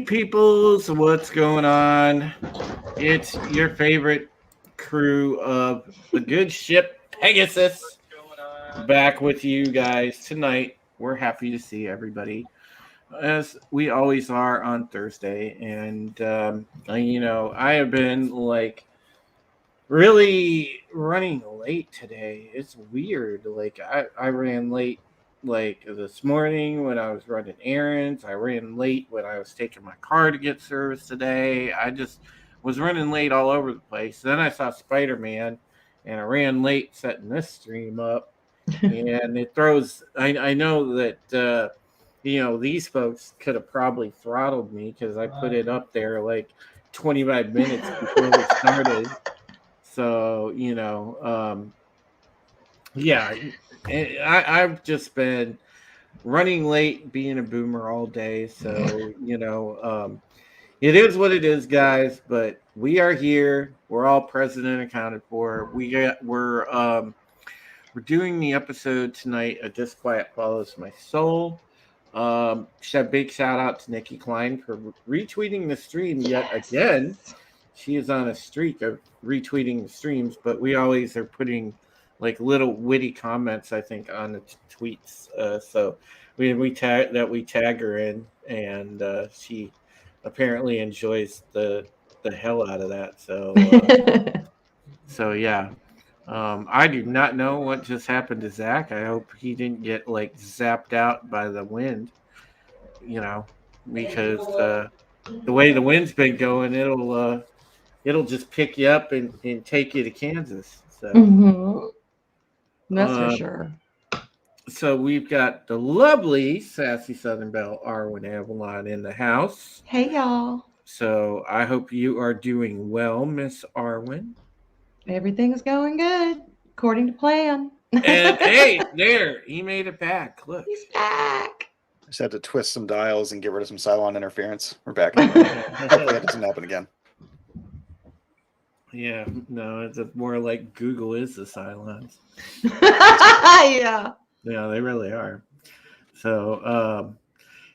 peoples, what's going on? It's your favorite crew of the good ship Pegasus back with you guys tonight. We're happy to see everybody, as we always are on Thursday. And, I have been really running late today. It's weird. I ran late this morning when I was running errands. I ran late when I was taking my car to get service today. I just was running late all over the place. Then I saw Spider-Man and I ran late setting this stream up. And it throws I know that these folks could have probably throttled me because I put it up there like 25 minutes before we started. So, yeah, I've just been running late, being a boomer all day. So, it is what it is, guys. But we are here. We're all present and accounted for. We're doing the episode tonight. A Disquiet Follows My Soul. Big shout out to Nikki Klein for retweeting the stream yet again. She is on a streak of retweeting the streams, but we always are putting little witty comments, I think, on the tweets. So we tag her in, and she apparently enjoys the hell out of that. So yeah. I do not know what just happened to Zach. I hope he didn't get zapped out by the wind. Because the way the wind's been going, it'll just pick you up and take you to Kansas. So That's for sure. So we've got the lovely Sassy Southern Belle Arwen Avalon in the house. Hey, y'all. So I hope you are doing well, Miss Arwen. Everything's going good, according to plan. And hey, there, he made it back. Look. He's back. Just had to twist some dials and get rid of some Cylon interference. We're back. Hopefully that doesn't happen again. Yeah, no, it's more like Google is the Cylons. Yeah. Yeah, they really are. So,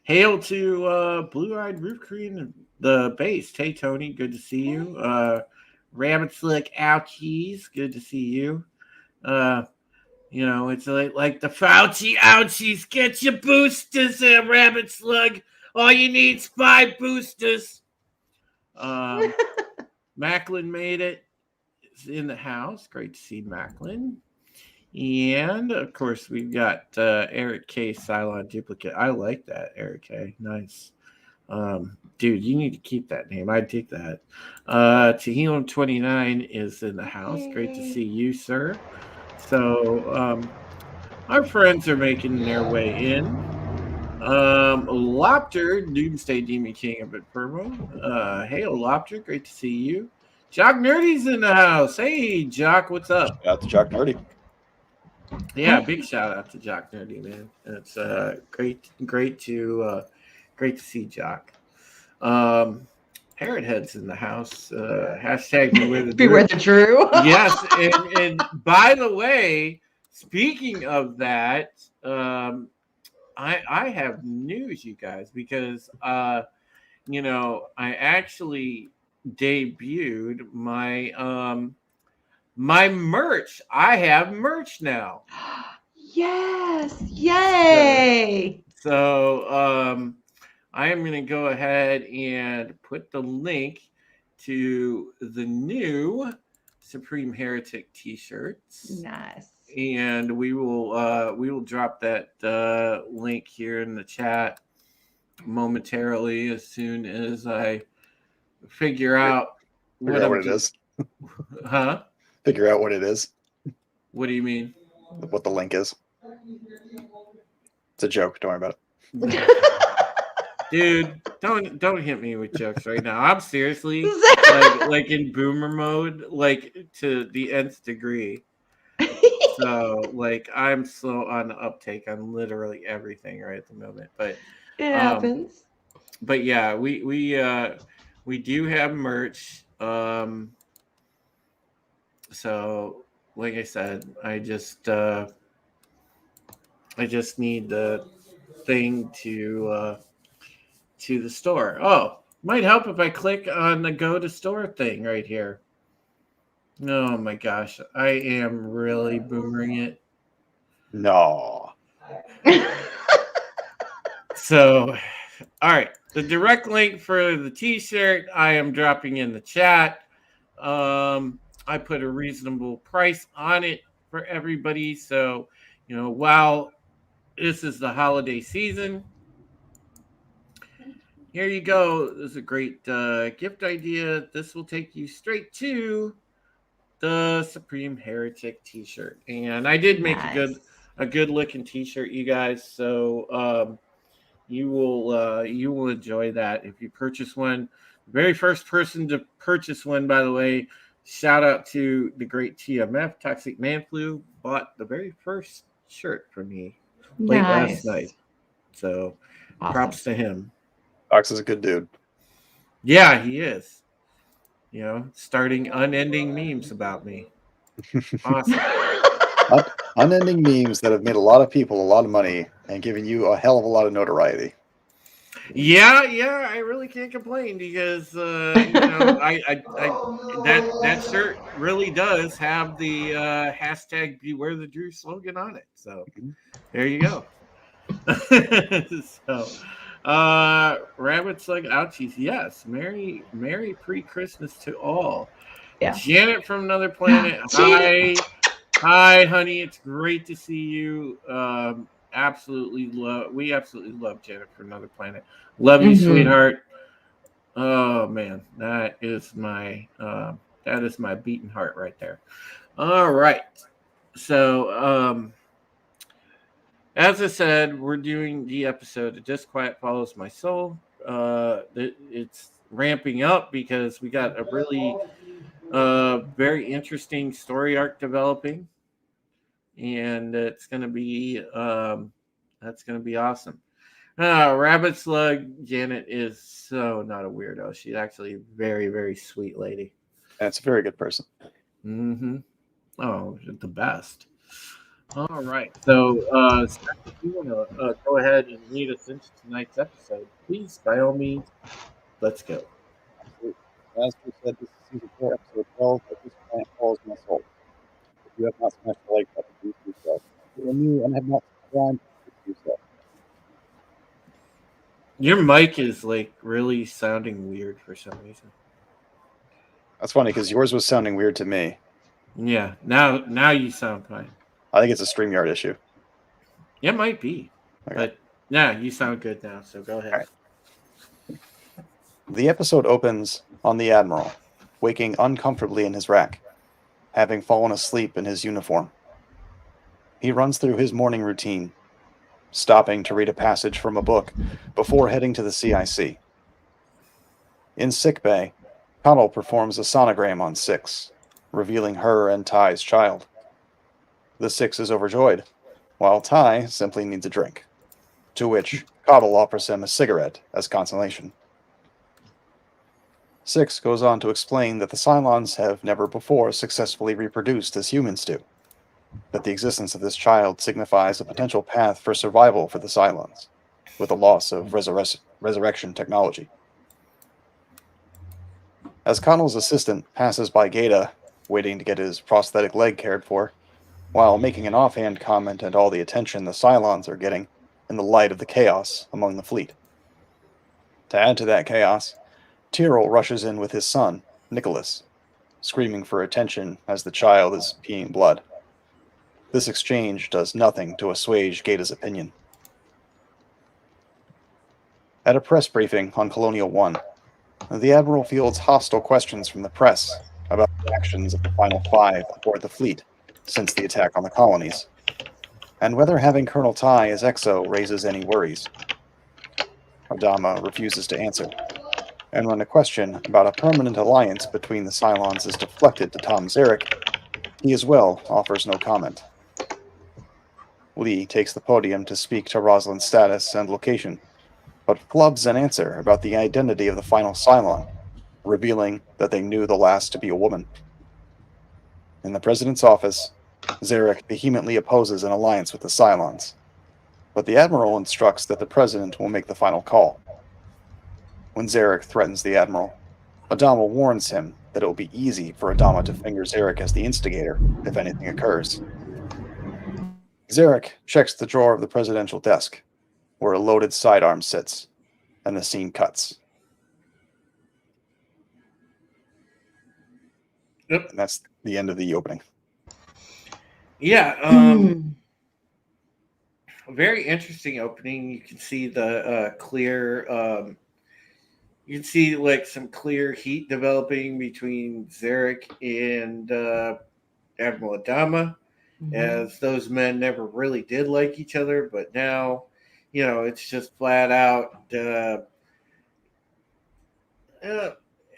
hail to Blue-Eyed Roof Queen, the base. Hey, Tony, good to see you. Rabbit Slick Ouchies, good to see you. It's like the Fauci Ouchies. Get your boosters there, Rabbit Slug. All you need is 5 boosters. Macklin made it. It's in the house. Great to see Macklin. And, of course, we've got Eric K. Cylon Duplicate. I like that, Eric K. Nice. Dude, you need to keep that name. I dig that. Tehillim29 is in the house. Great to see you, sir. So, our friends are making their way in. Lopter, Doomsday Demon King of Inferno. Hey, Lopter, great to see you. Jock Nerdy's in the house. Hey, Jock, what's up? Shout out to Jock Nerdy. Yeah, big shout out to Jock Nerdy, man. It's great to see Jock. Parrot Head's in the house. Hashtag Beware the Drew. Yes, and by the way, speaking of that, I have news, you guys, because I actually debuted my my merch. I have merch now. Yes! Yay! So I am going to go ahead and put the link to the new Supreme Heretic t-shirts. Nice. And we will drop that link here in the chat momentarily as soon as I figure out what it is. Huh? Figure out what it is. What do you mean? What the link is. It's a joke. Don't worry about it. Dude, don't hit me with jokes right now. I'm seriously like in boomer mode, to the nth degree. So I'm so on the uptake on literally everything right at the moment. But it happens. But yeah, we do have merch. So like I said, I just need the thing to the store. Oh, Might help if I click on the go to store thing right here. Oh my gosh, I am really boomering it. No. So, all right, the direct link for the T-shirt I am dropping in the chat. I put a reasonable price on it for everybody. So, while this is the holiday season, here you go. This is a great gift idea. This will take you straight to the Supreme Heretic T-shirt, and I did make a good looking T-shirt, you guys. So you will enjoy that if you purchase one. The very first person to purchase one, by the way, shout out to the great TMF Toxic Man Flu, bought the very first shirt for me late last night. So props to him. Fox is a good dude. Yeah, he is. Starting unending memes about me. Awesome. Unending memes that have made a lot of people a lot of money and given you a hell of a lot of notoriety. Yeah, I really can't complain because that shirt really does have the hashtag Beware the Drew slogan on it. So there you go. So rabbits like ouchies. Yes, Merry pre-Christmas to all. Yeah. Janet from Another Planet. Hi, honey. It's great to see you. We absolutely love Janet from Another Planet. Love you, sweetheart. Oh man, that is my beating heart right there. All right. So as I said, we're doing the episode of Disquiet Follows My Soul. It's ramping up because we got a really very interesting story arc developing, and it's going to be awesome. Rabbit Slug Janet is so not a weirdo. She's actually a very, very sweet lady. That's a very good person. Oh, the best. All right. So, Steph, if you want to go ahead and lead us into tonight's episode, please, by all means, let's go. As we said, this is season 4, episode 12, but this planet follows my soul. If you have not smashed the like button, please do so. If you are new and have not subscribed, please do so. Your mic is like really sounding weird for some reason. That's funny because yours was sounding weird to me. Yeah, now you sound fine. I think it's a StreamYard issue. It might be. Okay. But yeah, you sound good now, so go ahead. Right. The episode opens on the Admiral, waking uncomfortably in his rack, having fallen asleep in his uniform. He runs through his morning routine, stopping to read a passage from a book before heading to the CIC. In sickbay, Connell performs a sonogram on Six, revealing her and Ty's child. The Six is overjoyed, while Ty simply needs a drink, to which Cottle offers him a cigarette as consolation. Six goes on to explain that the Cylons have never before successfully reproduced as humans do, that the existence of this child signifies a potential path for survival for the Cylons, with the loss of resurrection technology. As Connell's assistant passes by Gaida, waiting to get his prosthetic leg cared for, while making an offhand comment at all the attention the Cylons are getting in the light of the chaos among the fleet. To add to that chaos, Tyrrell rushes in with his son, Nicholas, screaming for attention as the child is peeing blood. This exchange does nothing to assuage Gaida's opinion. At a press briefing on Colonial 1, the Admiral fields hostile questions from the press about the actions of the final 5 aboard the fleet since the attack on the colonies, and whether having Colonel Ty as Exo raises any worries. Adama refuses to answer, and when a question about a permanent alliance between the Cylons is deflected to Tom Xeric, he as well offers no comment. Lee takes the podium to speak to Rosalind's status and location, but flubs an answer about the identity of the final Cylon, revealing that they knew the last to be a woman. In the President's office, Xeric vehemently opposes an alliance with the Cylons, but the Admiral instructs that the President will make the final call. when Xeric threatens the Admiral. Adama warns him that it will be easy for Adama to finger Xeric as the instigator if anything occurs. Xeric checks the drawer of the presidential desk, where a loaded sidearm sits, and the scene cuts. Yep. And that's the end of the opening. Yeah. A very interesting opening. You can see the clear. You can see like some clear heat developing between Xeric and Admiral Adama, as those men never really did like each other, but now, it's just flat out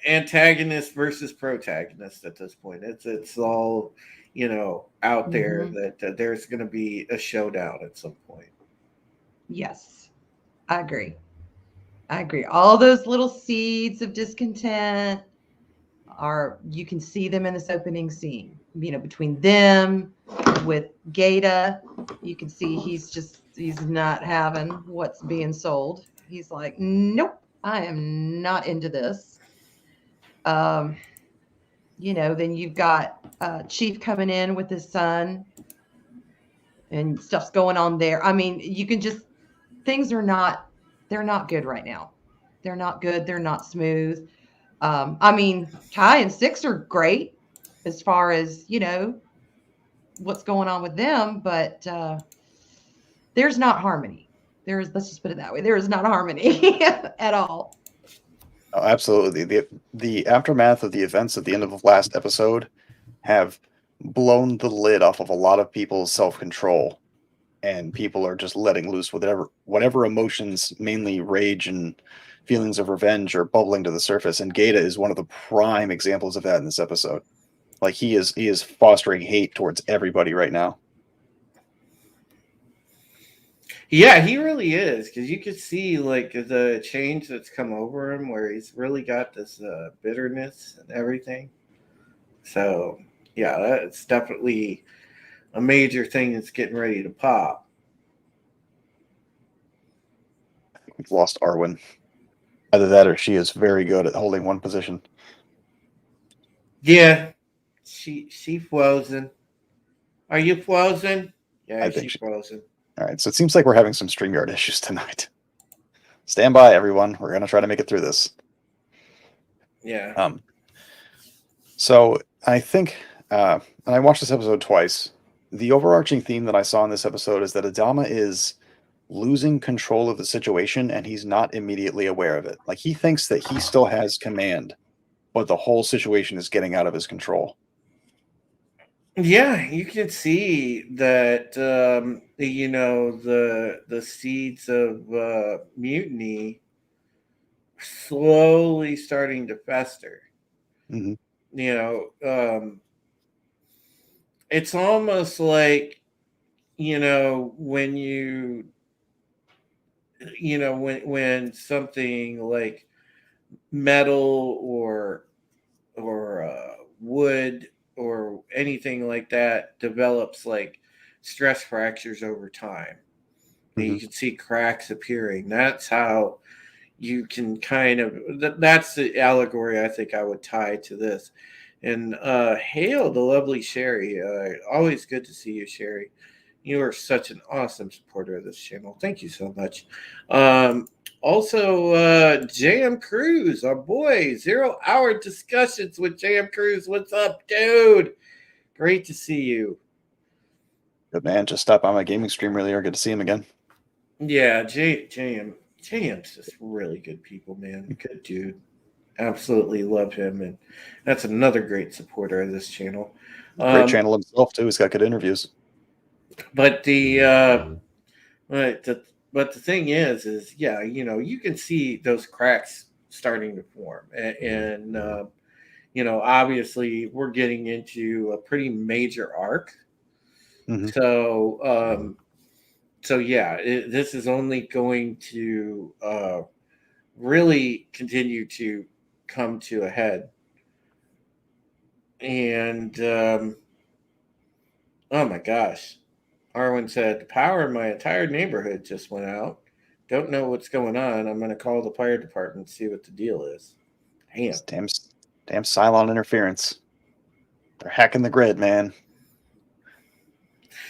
antagonist versus protagonist at this point. It's all out there that there's going to be a showdown at some point. Yes, I agree. All those little seeds of discontent you can see them in this opening scene. Between them with Gaida, you can see he's not having what's being sold. He's like, nope, I am not into this. Then you've got Chief coming in with his son, and stuff's going on there. I mean, you can just, they're not good right now. They're not good. They're not smooth. Kai and Six are great as far as, what's going on with them, but there's not harmony. Let's just put it that way. There is not harmony at all. Oh, absolutely. The aftermath of the events at the end of the last episode have blown the lid off of a lot of people's self-control, and people are just letting loose whatever emotions, mainly rage and feelings of revenge, are bubbling to the surface. And Gaida is one of the prime examples of that in this episode. Like he is fostering hate towards everybody right now. Yeah, he really is, because you could see like the change that's come over him, where he's really got this bitterness and everything. So yeah, that's definitely a major thing that's getting ready to pop. I think we've lost Arwen. Either that or she is very good at holding one position. Yeah, she frozen. Are you frozen? Yeah, I think she's frozen. All right, so it seems like we're having some StreamYard issues tonight. Stand by, everyone. We're going to try to make it through this. Yeah. So I think, and I watched this episode twice, the overarching theme that I saw in this episode is that Adama is losing control of the situation, and he's not immediately aware of it. Like, he thinks that he still has command, but the whole situation is getting out of his control. Yeah, you can see that the seeds of mutiny slowly starting to fester. Mm-hmm. It's almost like when when something like metal or wood or anything like that develops like stress fractures over time. And you can see cracks appearing. That's how you can kind of, that's the allegory I think I would tie to this. And hail the lovely Sherry. Always good to see you, Sherry. You are such an awesome supporter of this channel. Thank you so much. Also, JM Cruz, our boy, 0 Hour Discussions with JM Cruz. What's up, dude? Great to see you. Good man. Just stopped by my gaming stream earlier. Good to see him again. Yeah, JM's just really good people, man. Good dude. Absolutely love him. And that's another great supporter of this channel. Great channel himself, too. He's got good interviews. But the thing is yeah, you can see those cracks starting to form, and obviously we're getting into a pretty major arc. Mm-hmm. So yeah, this is only going to really continue to come to a head. And oh my gosh, Arwen said, "Power in my entire neighborhood just went out. don't know what's going on. I'm going to call the fire department and see what the deal is. Damn. It's damn Cylon interference. They're hacking the grid, man.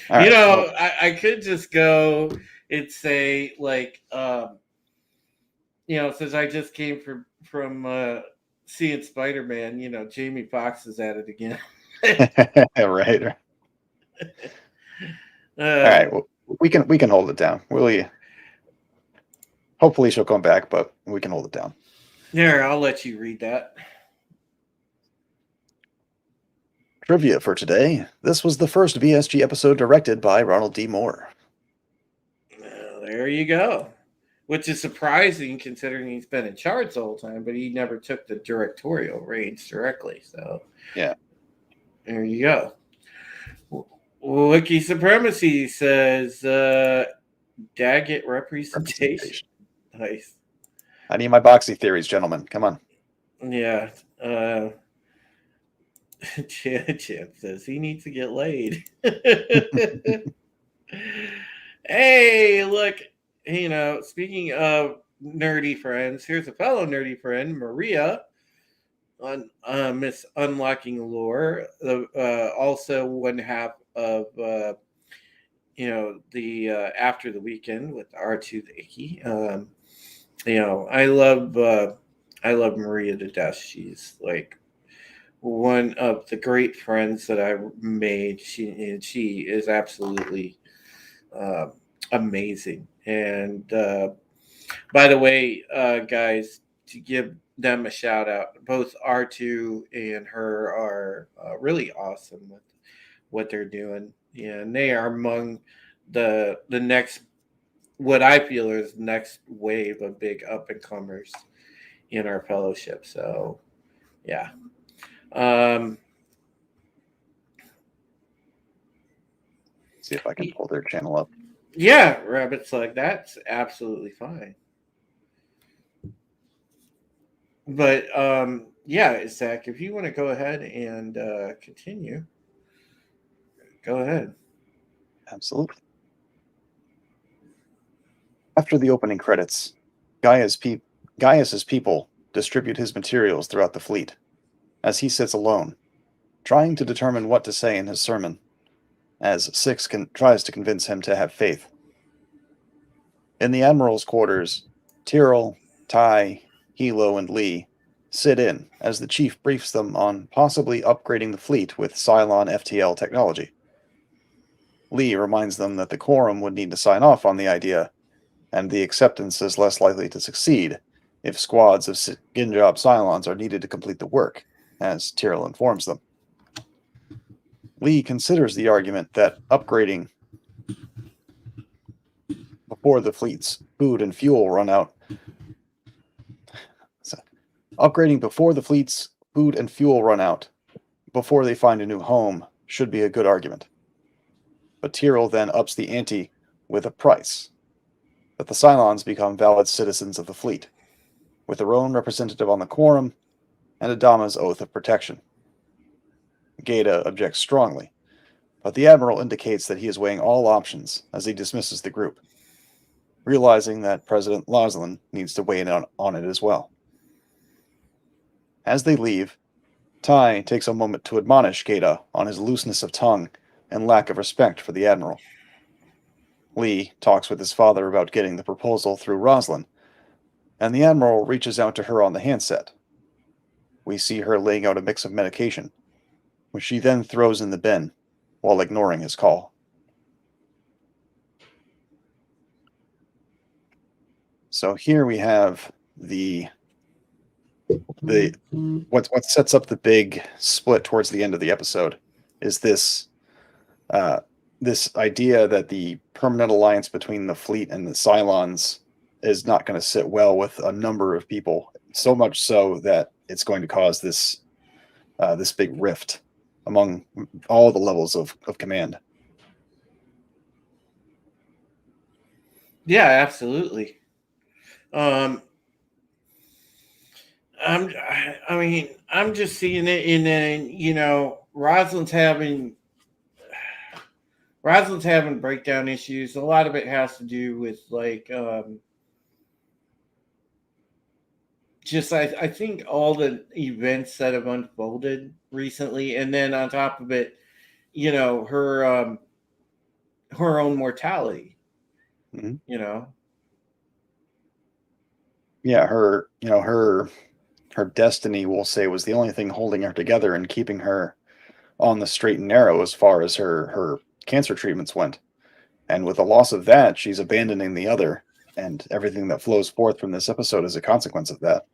All right, well, I could just go and say, like, since I just came from seeing Spider-Man, Jamie Foxx is at it again. right. All right, well, we can hold it down. Hopefully she'll come back, but we can hold it down. Here, I'll let you read that. Trivia for today. This was the first BSG episode directed by Ronald D. Moore. Well, there you go. Which is surprising considering he's been in charge the whole time, but he never took the directorial reins directly. So, yeah. There you go. Wiki Supremacy says, Daggett representation. Nice. I need my boxy theories, gentlemen. Come on. Yeah. Chip says he needs to get laid. Hey, look, speaking of nerdy friends, here's a fellow nerdy friend, Maria, on Miss Unlocking Lore, also one half of the After the Weekend with R2 the Icky. I love Maria to death. She's like one of the great friends that I made. She is absolutely amazing. And by the way, guys, to give them a shout out, both R2 and her are really awesome with what they're doing. And they are among the next, what I feel is next wave of big up and comers in our fellowship. So yeah. See if I can pull their channel up. Yeah, rabbits like that's absolutely fine. But yeah, Zach, if you want to go ahead and continue, go ahead. Absolutely. After the opening credits, Gaius's people distribute his materials throughout the fleet, as he sits alone, trying to determine what to say in his sermon, as Six tries to convince him to have faith. In the Admiral's quarters, Tyrrell, Ty, Hilo, and Lee sit in as the chief briefs them on possibly upgrading the fleet with Cylon FTL technology. Lee reminds them that the Quorum would need to sign off on the idea, and the acceptance is less likely to succeed if squads of skin-job Cylons are needed to complete the work, as Tyrrell informs them. Lee considers the argument that upgrading before the fleet's food and fuel run out before they find a new home should be a good argument. But Tyrrell then ups the ante with a price: that the Cylons become valid citizens of the fleet, with their own representative on the Quorum and Adama's oath of protection. Gaida objects strongly, but the Admiral indicates that he is weighing all options as he dismisses the group, realizing that President Loslan needs to weigh in on it as well. As they leave, Ty takes a moment to admonish Gaida on his looseness of tongue and lack of respect for the Admiral. Lee talks with his father about getting the proposal through Roslin, and the Admiral reaches out to her on the handset. We see her laying out a mix of medication, which she then throws in the bin while ignoring his call. So here we have what sets up the big split towards the end of the episode is this idea that the permanent alliance between the fleet and the Cylons is not going to sit well with a number of people, so much so that it's going to cause this big rift among all the levels of command. Yeah, absolutely. I'm just seeing it in Rosalind's having breakdown issues. A lot of it has to do with just I think all the events that have unfolded recently, and then on top of it, her own mortality. Mhm. You know, Yeah, her destiny, we'll say, was the only thing holding her together and keeping her on the straight and narrow as far as her cancer treatments went. And with the loss of that, she's abandoning the other, and everything that flows forth from this episode is a consequence of that.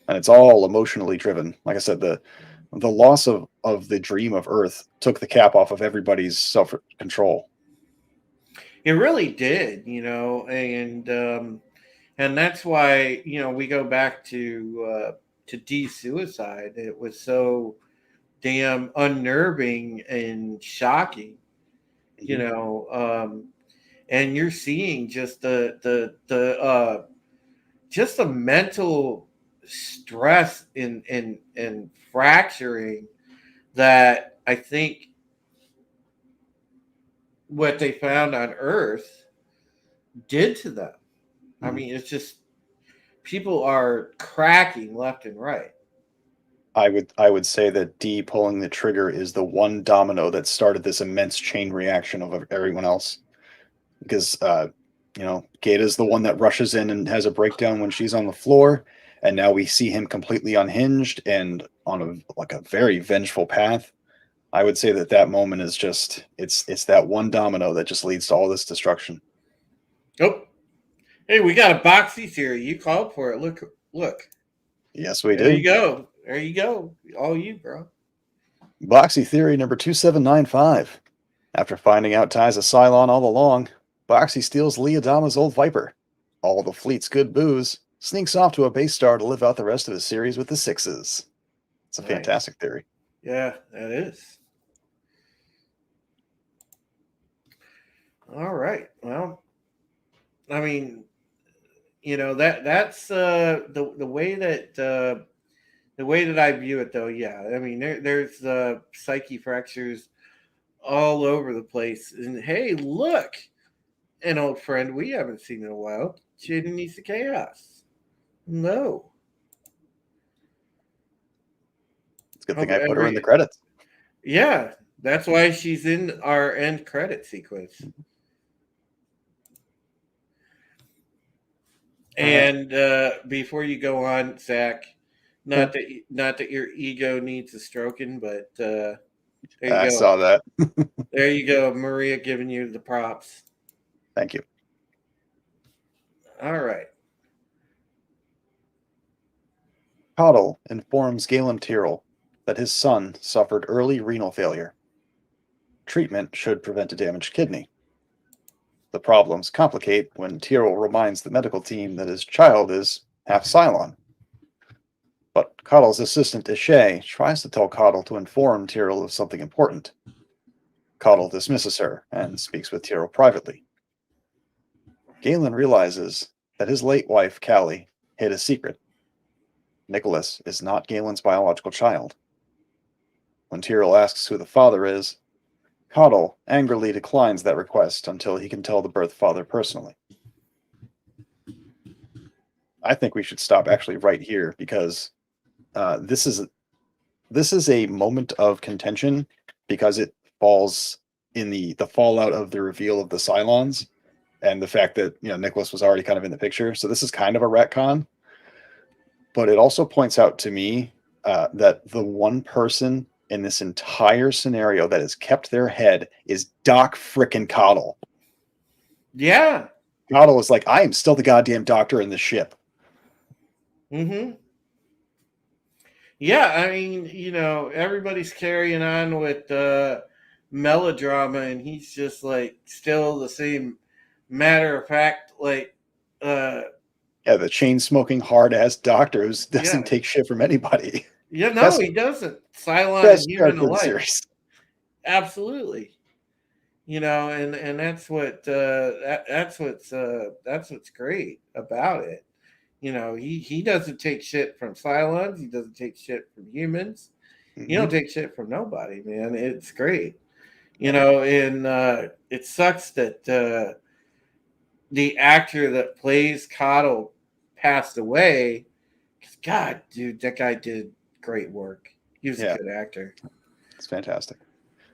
And it's all emotionally driven. Like I said, the loss of the dream of Earth took the cap off of everybody's self control. it really did. And that's why we go back to D's suicide. It was so damn unnerving and shocking. You Mhm. know, and you're seeing just the mental stress and fracturing that I think what they found on Earth did to them. I Mhm. mean, it's just people are cracking left and right. I would say that D pulling the trigger is the one domino that started this immense chain reaction of everyone else. Because Gaida's the one that rushes in and has a breakdown when she's on the floor, and now we see him completely unhinged and on a very vengeful path. I would say that that moment is just it's that one domino that just leads to all this destruction. Oh, hey, we got a boxy theory. You called for it. Look. Yes, we There you do. go. There you go. All you, bro. Boxy theory number 2795. After finding out Ty's a Cylon all along, Boxy steals Lee Adama's old Viper. All the fleet's good booze, sneaks off to a base star to live out the rest of his series with the Sixes. It's a Nice. fantastic theory. Yeah, that is. All right. Well, I mean, that's the way that I view it, though. Yeah, I mean, there's psyche fractures all over the place. And hey, look, an old friend we haven't seen in a while. Jaden needs the chaos. No. It's a good thing Hope I put her in the every credits. Yeah, that's why she's in our end credit sequence. And before you go on, Zach, Okay. not that your ego needs a stroking, but there you I go. saw that. There you go, Maria giving you the props. Thank you. All right. Coddle informs Galen Tyrrell that his son suffered early renal failure. Treatment should prevent a damaged kidney. The problems complicate when Tyrrell reminds the medical team that his child is half Cylon. But Coddle's assistant Ishay tries to tell Coddle to inform Tyrrell of something important. Coddle dismisses her and speaks with Tyrrell privately. Galen realizes that his late wife, Callie, hid a secret. Nicholas is not Galen's biological child. When Tyrrell asks who the father is, Coddle angrily declines that request until he can tell the birth father personally. I think we should stop actually right here because this is a moment of contention because it falls in the fallout of the reveal of the Cylons and the fact that Nicholas was already kind of in the picture. So this is kind of a retcon, but it also points out to me that the one person in this entire scenario that has kept their head is Doc frickin' Coddle. Yeah. Coddle is like, I am still the goddamn doctor in this ship. Mm-hmm. Yeah, I mean, everybody's carrying on with melodrama, and he's just like still the same matter of fact, like, uh, Yeah, the chain smoking hard ass doctor who yeah, doesn't take shit from anybody. yeah. No, Best he doesn't. Cylon and best human character in the alike. series. Absolutely. And that's what's great about it. He doesn't take shit from Cylons. He doesn't take shit from humans. You Mm-hmm. don't take shit from nobody, man. It's great. Yeah. And it sucks that the actor that plays Coddle passed away, God, dude, that guy did great work. He was a good actor. It's fantastic.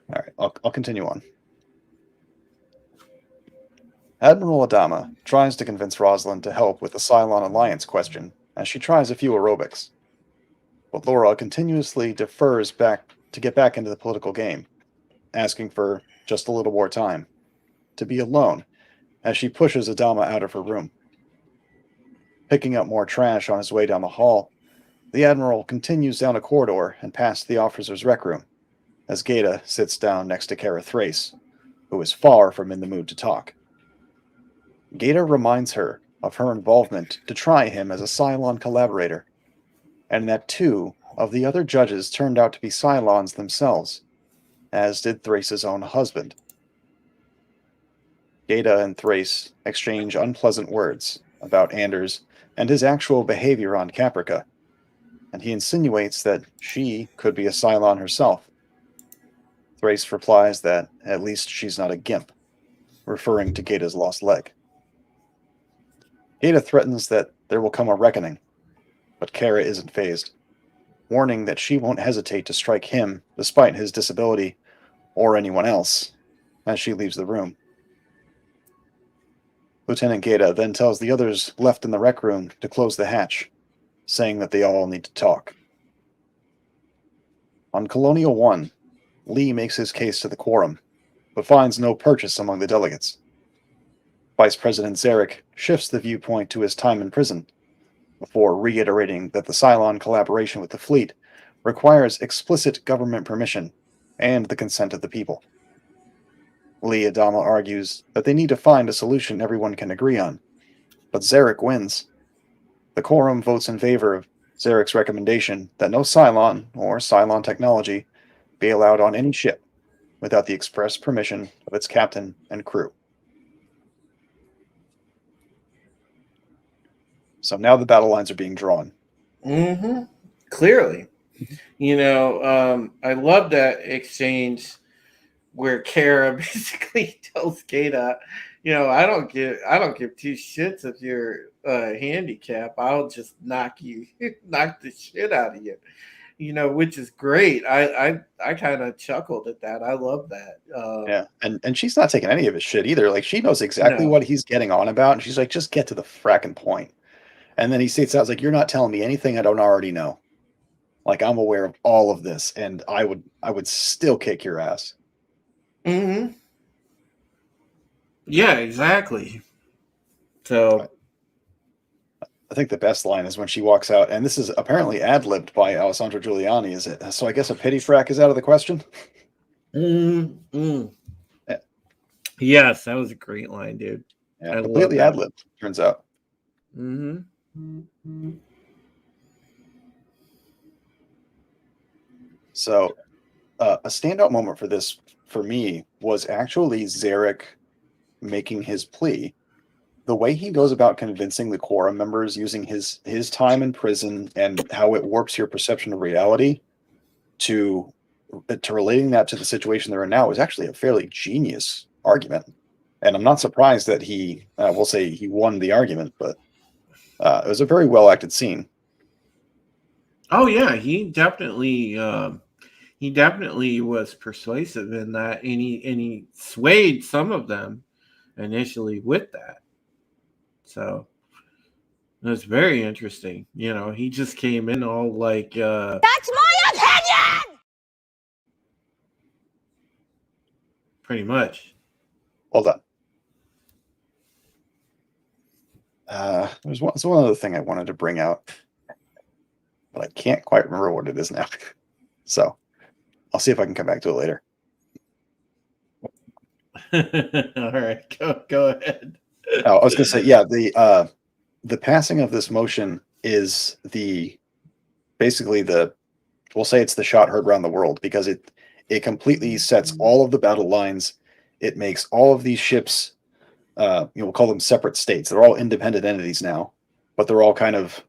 All right, I'll continue on. Admiral Adama tries to convince Rosalind to help with the Cylon Alliance question as she tries a few aerobics. But Laura continuously defers back to get back into the political game, asking for just a little more time, to be alone, as she pushes Adama out of her room. Picking up more trash on his way down the hall, the Admiral continues down a corridor and past the officer's rec room, as Gaida sits down next to Kara Thrace, who is far from in the mood to talk. Gaida reminds her of her involvement to try him as a Cylon collaborator, and that 2 of the other judges turned out to be Cylons themselves, as did Thrace's own husband. Gaida and Thrace exchange unpleasant words about Anders and his actual behavior on Caprica, and he insinuates that she could be a Cylon herself. Thrace replies that at least she's not a gimp, referring to Gaida's lost leg. Gaida threatens that there will come a reckoning, but Kara isn't fazed, warning that she won't hesitate to strike him despite his disability or anyone else as she leaves the room. Lieutenant Gaida then tells the others left in the rec room to close the hatch, saying that they all need to talk. On Colonial 1, Lee makes his case to the quorum, but finds no purchase among the delegates. Vice President Xeric shifts the viewpoint to his time in prison, before reiterating that the Cylon collaboration with the fleet requires explicit government permission and the consent of the people. Lee Adama argues that they need to find a solution everyone can agree on, but Xeric wins. The quorum votes in favor of Xeric's recommendation that no Cylon or Cylon technology be allowed on any ship without the express permission of its captain and crew. So now the battle lines are being drawn. Mm-hmm. Clearly. I love that exchange where Kara basically tells Gaida, I don't give 2 shits if you're handicap. I'll just knock the shit out of you. Which is great. I kind of chuckled at that. I love that. Yeah, and she's not taking any of his shit either. Like, she knows exactly what he's getting on about, and she's like, just get to the fracking point. And then he states out, like, you're not telling me anything I don't already know. Like, I'm aware of all of this, and I would still kick your ass. Mm-hmm. Yeah, exactly. So I think the best line is when she walks out, and this is apparently ad-libbed by Alessandro Giuliani, is it? So I guess a pity frack is out of the question? Mm-hmm. Yeah. Yes, that was a great line, dude. Yeah, completely ad-libbed, turns out. Mm-hmm. So a standout moment for this, for me, was actually Xeric making his plea. The way he goes about convincing the quorum members using his time in prison and how it warps your perception of reality to relating that to the situation they're in now is actually a fairly genius argument. And I'm not surprised that he won the argument, but it was a very well acted scene. Oh yeah, he definitely was persuasive in that, and he swayed some of them initially with that. So it was very interesting. He just came in all like, "That's my opinion." Pretty much. Well done. There's one other thing I wanted to bring out, but I can't quite remember what it is now. So I'll see if I can come back to it later. All right, go ahead. Oh, I was going to say, yeah, the passing of this motion is we'll say it's the shot heard around the world, because it completely sets all of the battle lines. It makes all of these ships, we'll call them separate states. They're all independent entities now, but they're all kind of,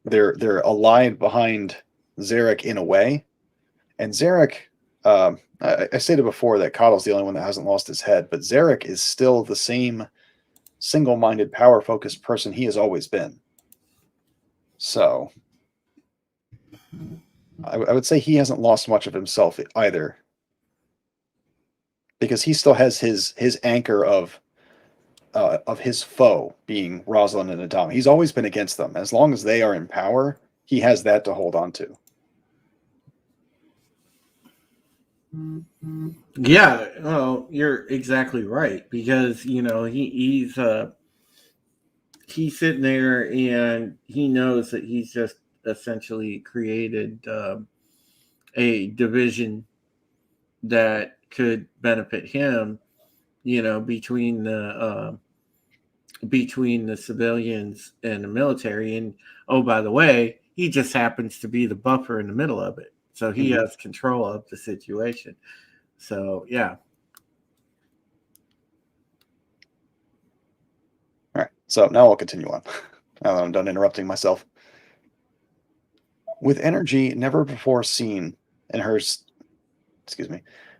they're allied behind Xeric in a way. And Xeric, I stated before that Cottle's the only one that hasn't lost his head, but Xeric is still the same single-minded, power-focused person he has always been. So I would say he hasn't lost much of himself either, because he still has his anchor of his foe being Rosalind and Adama. He's always been against them. As long as they are in power, he has that to hold on to. Yeah, well, you're exactly right, because he's sitting there and he knows that he's just essentially created a division that could benefit him, between the civilians and the military. And oh, by the way, he just happens to be the buffer in the middle of it, so he has control of the situation. So yeah. All right, so now I'll continue on. Now that I'm done interrupting myself. With energy never before seen in her,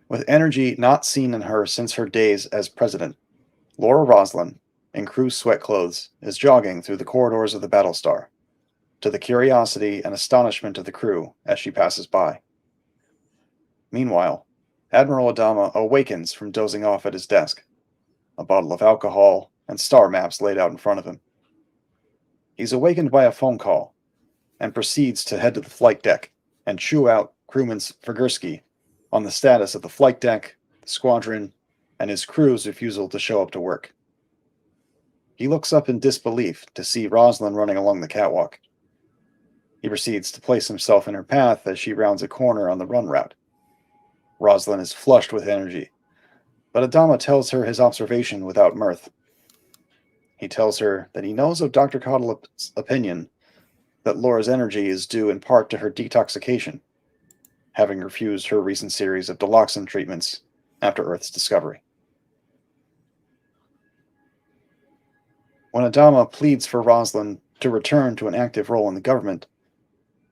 with energy not seen in her since her days as president, Laura Roslin, in crew sweat clothes, is jogging through the corridors of the Battlestar, to the curiosity and astonishment of the crew as she passes by. Meanwhile, Admiral Adama awakens from dozing off at his desk, a bottle of alcohol and star maps laid out in front of him. He's awakened by a phone call and proceeds to head to the flight deck and chew out crewman Figursky on the status of the flight deck, the squadron, and his crew's refusal to show up to work. He looks up in disbelief to see Rosalind running along the catwalk. He proceeds to place himself in her path as she rounds a corner on the run route. Rosalind is flushed with energy, but Adama tells her his observation without mirth. He tells her that he knows of Dr. Coddle's opinion that Laura's energy is due in part to her detoxification, having refused her recent series of Deloxin treatments after Earth's discovery. When Adama pleads for Rosalind to return to an active role in the government,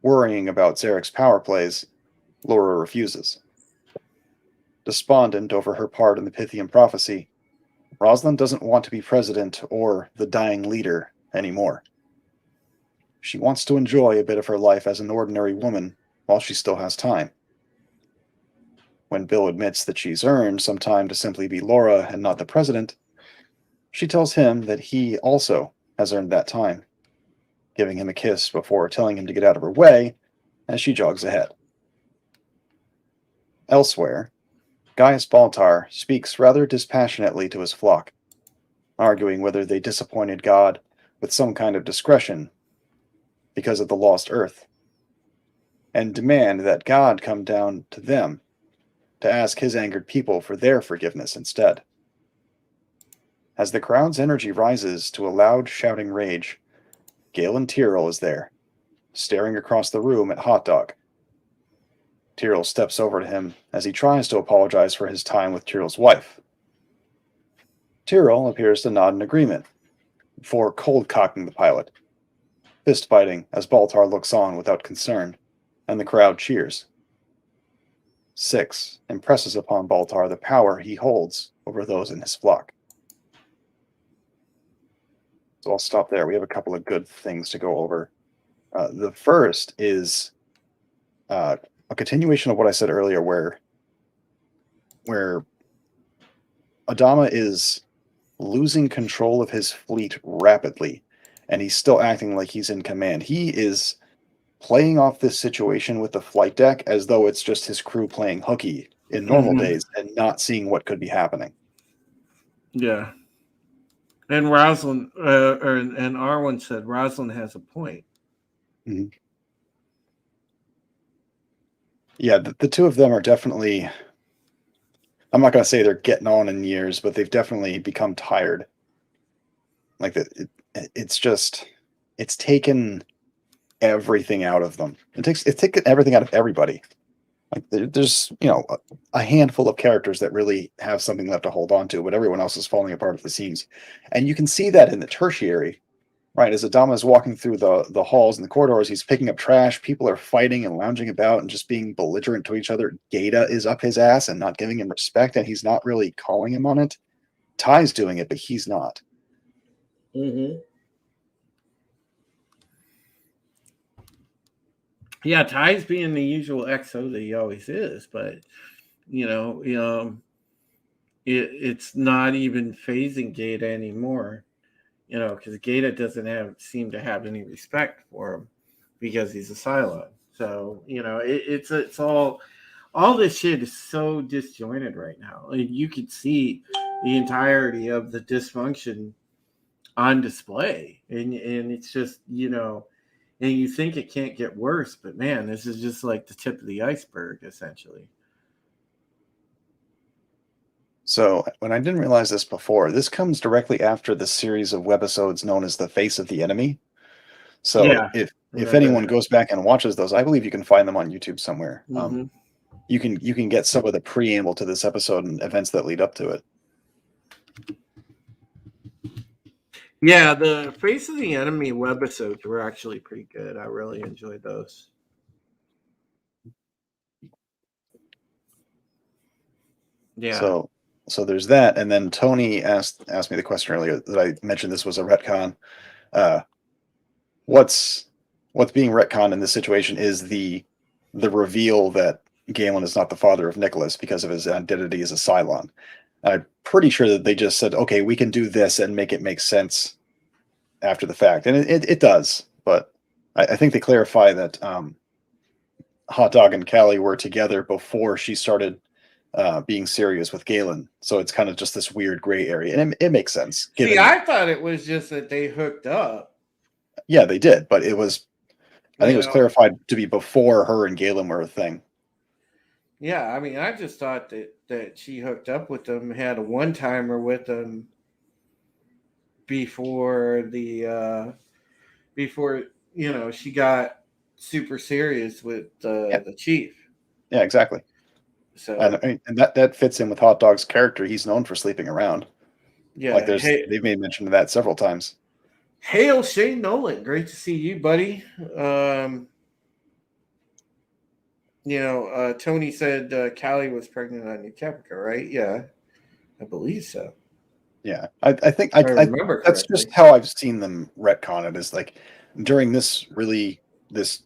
worrying about Xeric's power plays, Laura refuses. Despondent over her part in the Pythian prophecy, Rosalind doesn't want to be president or the dying leader anymore. She wants to enjoy a bit of her life as an ordinary woman while she still has time. When Bill admits that she's earned some time to simply be Laura and not the president, she tells him that he also has earned that time, giving him a kiss before telling him to get out of her way as she jogs ahead. Elsewhere, Gaius Baltar speaks rather dispassionately to his flock, arguing whether they disappointed God with some kind of discretion because of the lost Earth, and demand that God come down to them to ask his angered people for their forgiveness instead. As the crowd's energy rises to a loud shouting rage, Galen Tyrrell is there, staring across the room at Hot Dog. Tyrrell steps over to him as he tries to apologize for his time with Tyrrell's wife. Tyrrell appears to nod in agreement before cold-cocking the pilot, fist-fighting as Baltar looks on without concern, and the crowd cheers. Six impresses upon Baltar the power he holds over those in his flock. So I'll stop there. We have a couple of good things to go over. The first is a continuation of what I said earlier, where Adama is losing control of his fleet rapidly, and he's still acting like he's in command. He is playing off this situation with the flight deck as though it's just his crew playing hooky in normal days and not seeing what could be happening. Yeah. And Rosalind, and Arwen said Rosalind has a point. Mm-hmm. Yeah, the two of them are definitely, I'm not going to say they're getting on in years, but they've definitely become tired. Like it's taken everything out of them. It's taken everything out of everybody. Like there's a handful of characters that really have something left to hold on to, but everyone else is falling apart at the seams. And you can see that in the tertiary, right? As Adama is walking through the halls and the corridors, he's picking up trash. People are fighting and lounging about and just being belligerent to each other. Gaida is up his ass and not giving him respect, and he's not really calling him on it. Ty's doing it, but he's not. Mm-hmm. Yeah, Ty's being the usual XO that he always is, but it's not even phasing Gaida anymore. Because Gaida doesn't seem to have any respect for him because he's a Cylon. So it's all this shit is so disjointed right now. Like, you could see the entirety of the dysfunction on display, and it's just and you think it can't get worse, but man, this is just like the tip of the iceberg, essentially. So, when I didn't realize this before, this comes directly after the series of webisodes known as The Face of the Enemy. So, Yeah, if remember anyone that. goes back and watches those, I believe you can find them on YouTube somewhere. Mm-hmm. You can get some of the preamble to this episode and events that lead up to it. Yeah, the Face of the Enemy webisodes were actually pretty good. I really enjoyed those. Yeah. So there's that, and then Tony asked me the question earlier that I mentioned this was a retcon. What's being retconned in this situation is the reveal that Galen is not the father of Nicholas because of his identity as a Cylon. I'm pretty sure that they just said, okay, we can do this and make it make sense after the fact, and it does. But I think they clarify that Hot Dog and Callie were together before she started being serious with Galen, so it's kind of just this weird gray area, and it makes sense. See, I thought it was just that they hooked up. Yeah, they did, but it was, I think it was clarified to be before her and Galen were a thing. Yeah, I mean, I just thought that she hooked up with him, had a one-timer with him before she got super serious with the chief. Yeah, exactly. So and that fits in with Hot Dog's character. He's known for sleeping around. Yeah, like they've made mention of that several times. Hail Shane Nolan, great to see you, buddy. Tony said Callie was pregnant on New Caprica, right? Yeah, I believe so. Yeah, I think I remember that's correctly. just how I've seen them retcon it. Is like during this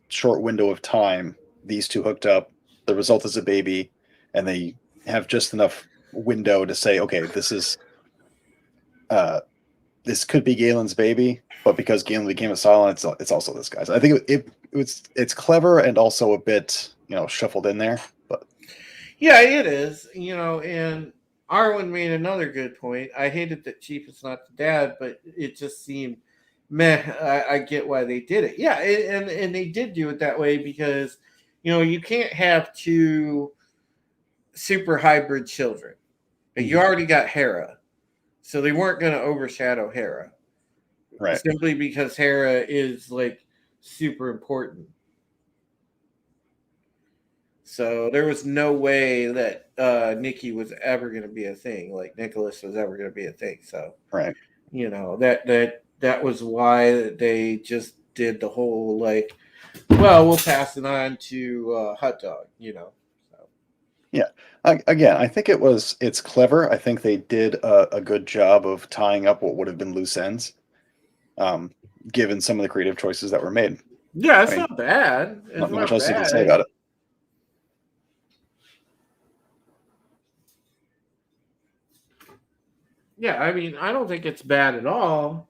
short window of time, these two hooked up. The result is a baby, and they have just enough window to say, okay, this could be Galen's baby, but because Galen became a Cylon, it's also this guy's. I think it's clever and also a bit shuffled in there, but yeah, it is. And Arwen made another good point. I hated that Chief is not the dad, but it just seemed meh. I get why they did it. Yeah, and they did do it that way because you can't have two super hybrid children. You already got Hera, so they weren't going to overshadow Hera, right? Simply because Hera is like super important. So there was no way that Nikki was ever going to be a thing, like Nicholas was ever going to be a thing. So right, that was why they just did the whole like, well, we'll pass it on to Hot Dog. So. Yeah. Again, I think it's clever. I think they did a good job of tying up what would have been loose ends, given some of the creative choices that were made. Yeah, it's not bad. It's not much else you can say about it. Yeah, I mean, I don't think it's bad at all.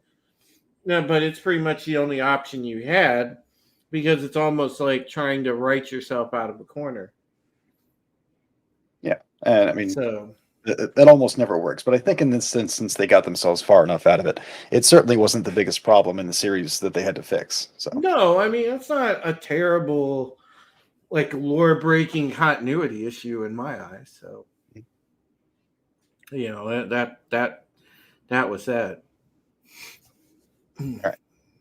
No, but it's pretty much the only option you had because it's almost like trying to write yourself out of a corner. Yeah, and I mean, so that almost never works. But I think in this instance, they got themselves far enough out of it. It certainly wasn't the biggest problem in the series that they had to fix. So no, I mean, it's not a terrible, like lore-breaking continuity issue in my eyes. So that was that. All right,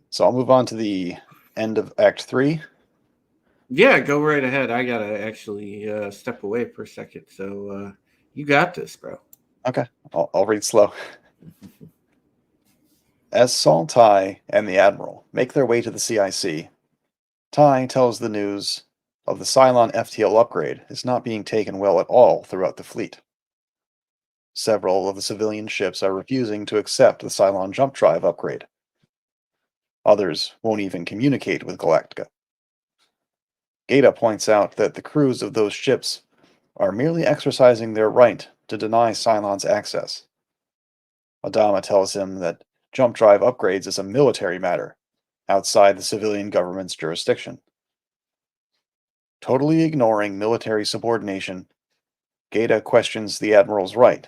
so I'll move on to the end of Act 3. Yeah, go right ahead. I gotta actually step away for a second. So you got this, bro. Okay, I'll read slow. As Saul, Ty, and the Admiral make their way to the CIC, Ty tells the news of the Cylon FTL upgrade is not being taken well at all throughout the fleet. Several of the civilian ships are refusing to accept the Cylon jump drive upgrade. Others won't even communicate with Galactica. Gaida points out that the crews of those ships are merely exercising their right to deny Cylon's access. Adama tells him that jump drive upgrades is a military matter, outside the civilian government's jurisdiction. Totally ignoring military subordination, Gaida questions the Admiral's right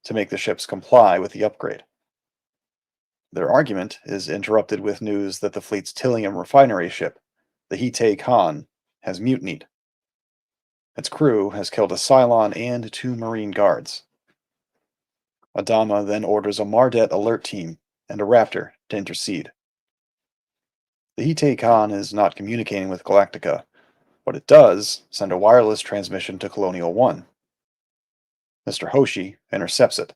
to make the ships comply with the upgrade. Their argument is interrupted with news that the fleet's Tillium refinery ship, the Heretic, has mutinied. Its crew has killed a Cylon and 2 Marine guards. Adama then orders a Mardet alert team and a Raptor to intercede. The Heretic is not communicating with Galactica, but it does send a wireless transmission to Colonial 1. Mr. Hoshi intercepts it.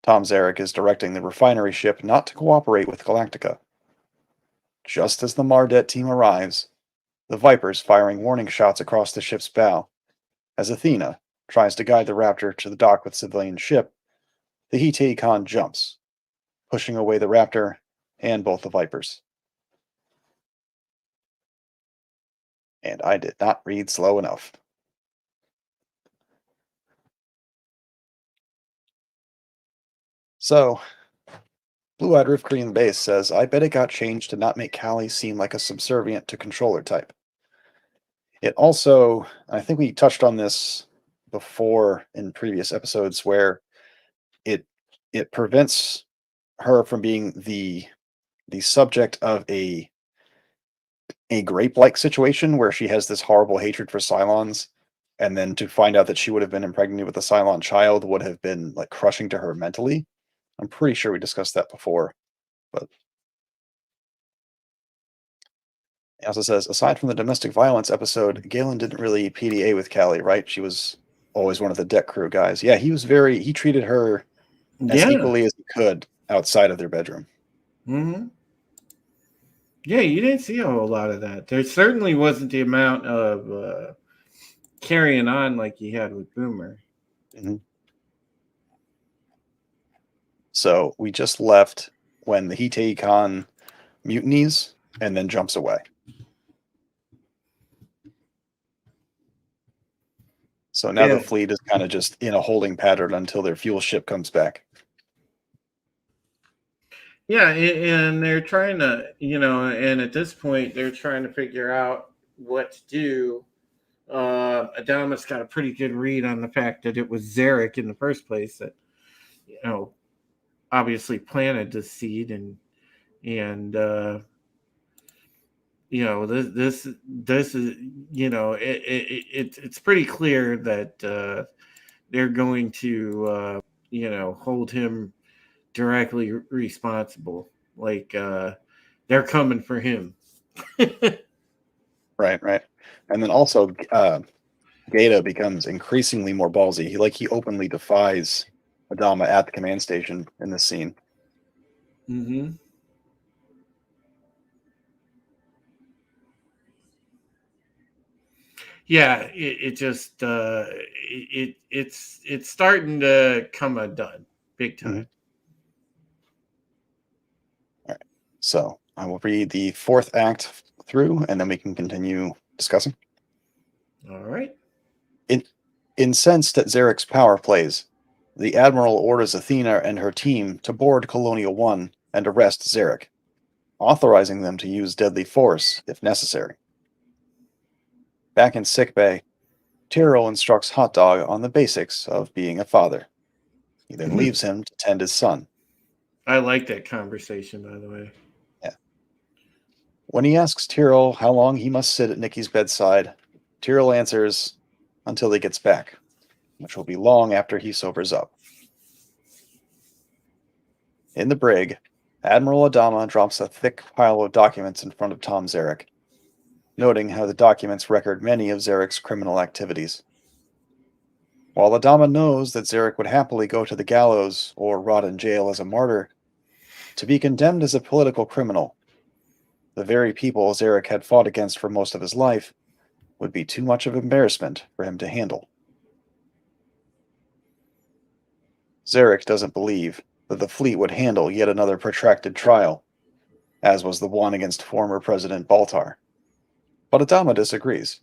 Tom Xeric is directing the refinery ship not to cooperate with Galactica. Just as the Mardet team arrives, the Viper's firing warning shots across the ship's bow. As Athena tries to guide the Raptor to the dock with civilian ship, the Heretic jumps, pushing away the Raptor and both the Vipers. And I did not read slow enough. So, Blue-Eyed Rifkrian Base says, I bet it got changed to not make Callie seem like a subservient to controller type. It also, I think we touched on this before in previous episodes, where it prevents her from being the subject of a grape-like situation where she has this horrible hatred for Cylons, and then to find out that she would have been impregnated with a Cylon child would have been like crushing to her mentally. I'm pretty sure we discussed that before, but it also says, aside from the domestic violence episode, Galen didn't really PDA with Callie, right? She was always one of the deck crew guys. Yeah, he treated her as equally as he could outside of their bedroom. Mm-hmm. Yeah, you didn't see a whole lot of that. There certainly wasn't the amount of carrying on like he had with Boomer. Mm-hmm. So we just left when the Heretic mutinies and then jumps away. So now the fleet is kind of just in a holding pattern until their fuel ship comes back. Yeah, and they're trying to, and at this point, they're trying to figure out what to do. Adama's got a pretty good read on the fact that it was Xeric in the first place that, obviously planted the seed, and this is, it's pretty clear that they're going to, hold him directly responsible. Like they're coming for him. Right. And then also Gaida becomes increasingly more ballsy. He openly defies Adama at the command station in this scene. Mm-hmm. Yeah, it's starting to come undone big time. Mm-hmm. All right. So I will read the 4th act through, and then we can continue discussing. All right. Incensed at Xeric's power plays, the Admiral orders Athena and her team to board Colonial 1 and arrest Xeric, authorizing them to use deadly force if necessary. Back in sickbay, Tyrrell instructs Hot Dog on the basics of being a father. He then leaves him to tend his son. I like that conversation, by the way. Yeah. When he asks Tyrrell how long he must sit at Nikki's bedside, Tyrrell answers, until he gets back, which will be long after he sobers up. In the brig, Admiral Adama drops a thick pile of documents in front of Tom Xeric, noting how the documents record many of Xeric's criminal activities. While Adama knows that Xeric would happily go to the gallows or rot in jail as a martyr, to be condemned as a political criminal, the very people Xeric had fought against for most of his life, would be too much of an embarrassment for him to handle. Xeric doesn't believe that the fleet would handle yet another protracted trial, as was the one against former President Baltar. But Adama disagrees.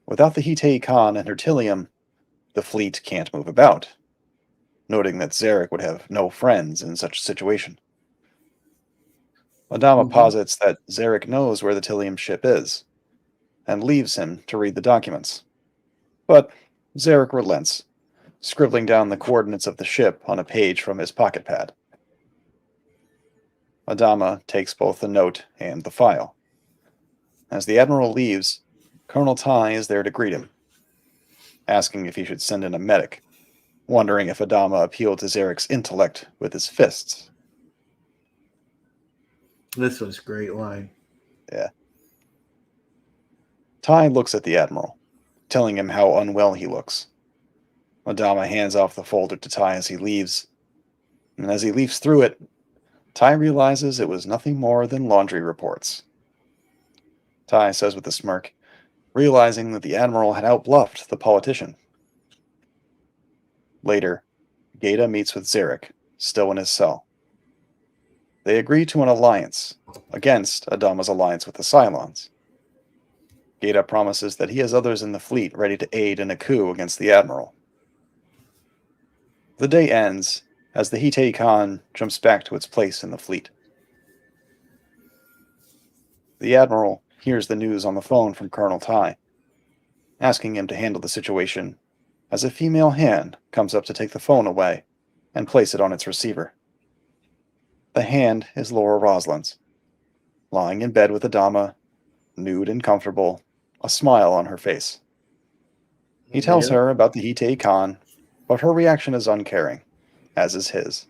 Without the Hitei Khan and her Tilium, the fleet can't move about, noting that Xeric would have no friends in such a situation. Adama posits that Xeric knows where the Tilium ship is, and leaves him to read the documents. But Xeric relents, scribbling down the coordinates of the ship on a page from his pocket pad. Adama takes both the note and the file. As the Admiral leaves, Colonel Tai is there to greet him, asking if he should send in a medic, wondering if Adama appealed to Xeric's intellect with his fists. This was a great line. Yeah. Tai looks at the Admiral, telling him how unwell he looks. Adama hands off the folder to Tai as he leaves, and as he leafs through it, Tai realizes it was nothing more than laundry reports. Tai says with a smirk, realizing that the Admiral had outbluffed the politician. Later, Gaida meets with Xeric, still in his cell. They agree to an alliance against Adama's alliance with the Cylons. Gaida promises that he has others in the fleet ready to aid in a coup against the Admiral. The day ends as the Hitei Khan jumps back to its place in the fleet. The Admiral hears the news on the phone from Colonel Tai, asking him to handle the situation as a female hand comes up to take the phone away and place it on its receiver. The hand is Laura Roslin's, lying in bed with Adama, nude and comfortable, a smile on her face. He tells her about the Hitei Khan, but her reaction is uncaring, as is his.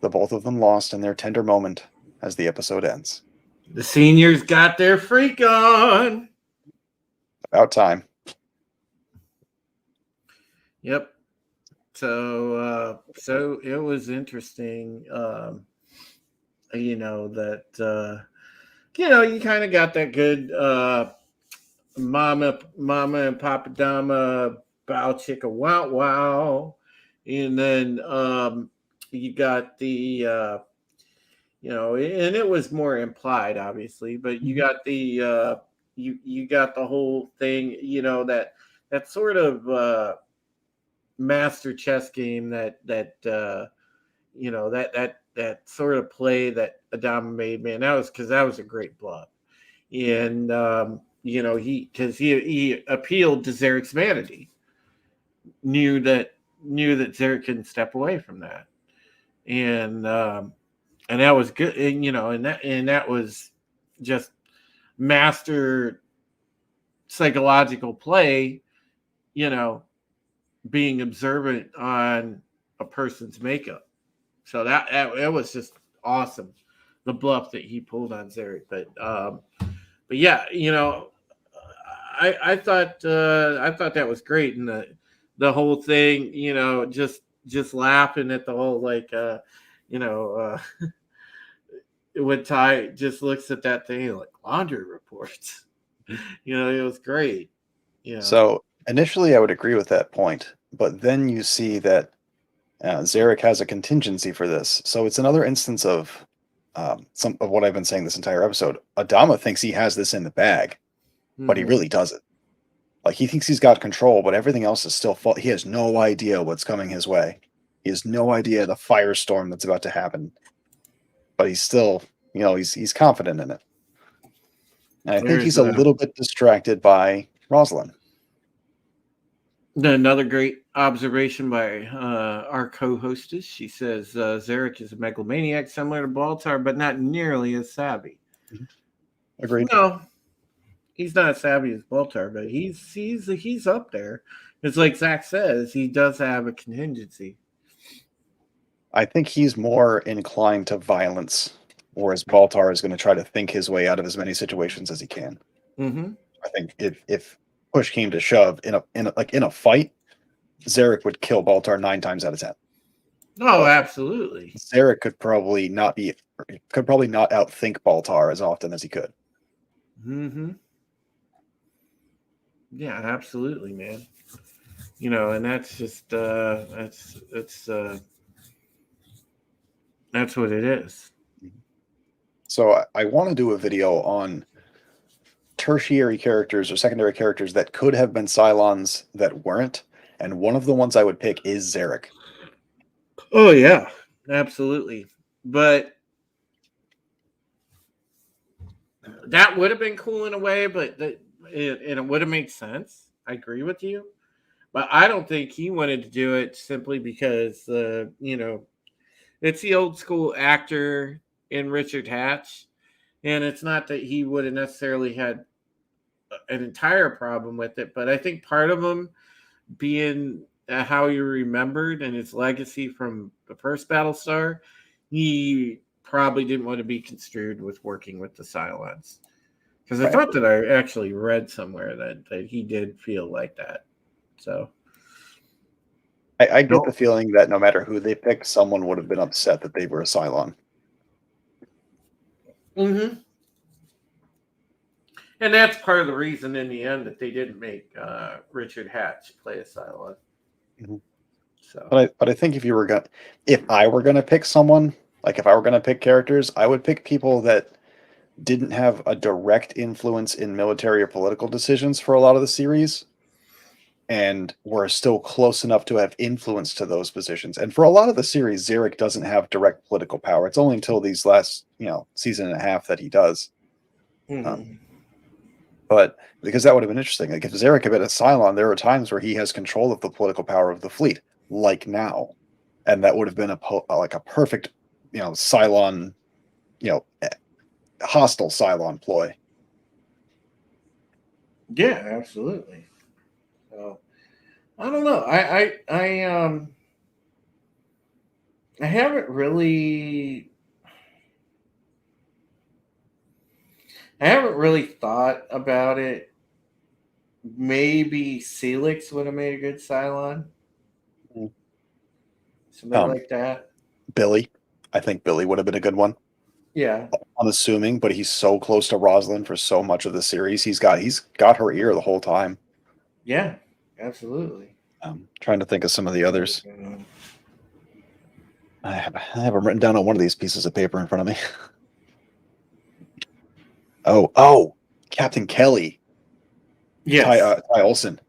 The both of them lost in their tender moment as the episode ends. The seniors got their freak on. About time. Yep. So it was interesting. You kind of got that good mama and Papa Dama bow chicka wow wow, and then you got the and it was more implied, obviously, but you got the you got the whole thing, that sort of master chess game that sort of play that Adama made, man. That was a great bluff, and he appealed to Xeric's vanity, knew that Xeric couldn't step away from that, and that was good, and that was just master psychological play, being observant on a person's makeup. So that it was just awesome, the bluff that he pulled on Xeric. But yeah, I thought that was great, and the whole thing, just laughing at the whole when Ty just looks at that thing like laundry reports, it was great. So initially, I would agree with that point, but then you see that Xeric has a contingency for this. So it's another instance of some of what I've been saying this entire episode. Adama thinks he has this in the bag, but he really doesn't. Like, he thinks he's got control, but everything else is still fault. He has no idea what's coming his way. He has no idea the firestorm that's about to happen. But he's still, he's confident in it. And I think he's a little bit distracted by Rosalind. Another great observation by our co-hostess. She says Xeric is a megalomaniac similar to Baltar, but not nearly as savvy. Agreed. No, he's not as savvy as Baltar, but he's up there. It's like Zach says, he does have a contingency. I think he's more inclined to violence, whereas Baltar is going to try to think his way out of as many situations as he can. Mm-hmm. I think if push came to shove in a fight, Xeric would kill Baltar 9 times out of 10. Oh, absolutely. Xeric could probably not outthink Baltar as often as he could. Mm-hmm. Yeah, absolutely, man. And that's just that's what it is. So I want to do a video on tertiary characters or secondary characters that could have been Cylons that weren't, and one of the ones I would pick is Xeric. Oh yeah, absolutely. But that would have been cool in a way, but it would have made sense. I agree with you, but I don't think he wanted to do it simply because it's the old school actor in Richard Hatch, and it's not that he would have necessarily had an entire problem with it, but I think part of him being how he remembered and his legacy from the first Battlestar, he probably didn't want to be construed with working with the Cylons. Because I thought that I actually read somewhere that he did feel like that. So I get the feeling that no matter who they picked, someone would have been upset that they were a Cylon. Mm-hmm. And that's part of the reason in the end that they didn't make Richard Hatch play a Cylon. Mm-hmm. So, but I think if I were gonna pick someone, like if I were gonna pick characters, I would pick people that didn't have a direct influence in military or political decisions for a lot of the series, and were still close enough to have influence to those positions. And for a lot of the series, Xeric doesn't have direct political power. It's only until these last, season and a half that he does. mm-hmm. But because that would have been interesting. Like if Xeric had been a Cylon, there are times where he has control of the political power of the fleet, like now, and that would have been a perfect, Cylon, hostile Cylon ploy. Yeah, absolutely. So I don't know. I haven't really thought about it. Maybe Celix would have made a good Cylon. Somebody like that. Billy. I think Billy would have been a good one. Yeah. Unassuming, but he's so close to Rosalind for so much of the series. He's got her ear the whole time. Yeah, absolutely. Trying to think of some of the others. I have them written down on one of these pieces of paper in front of me. Oh, Captain Kelly. Yes. Ty Olson.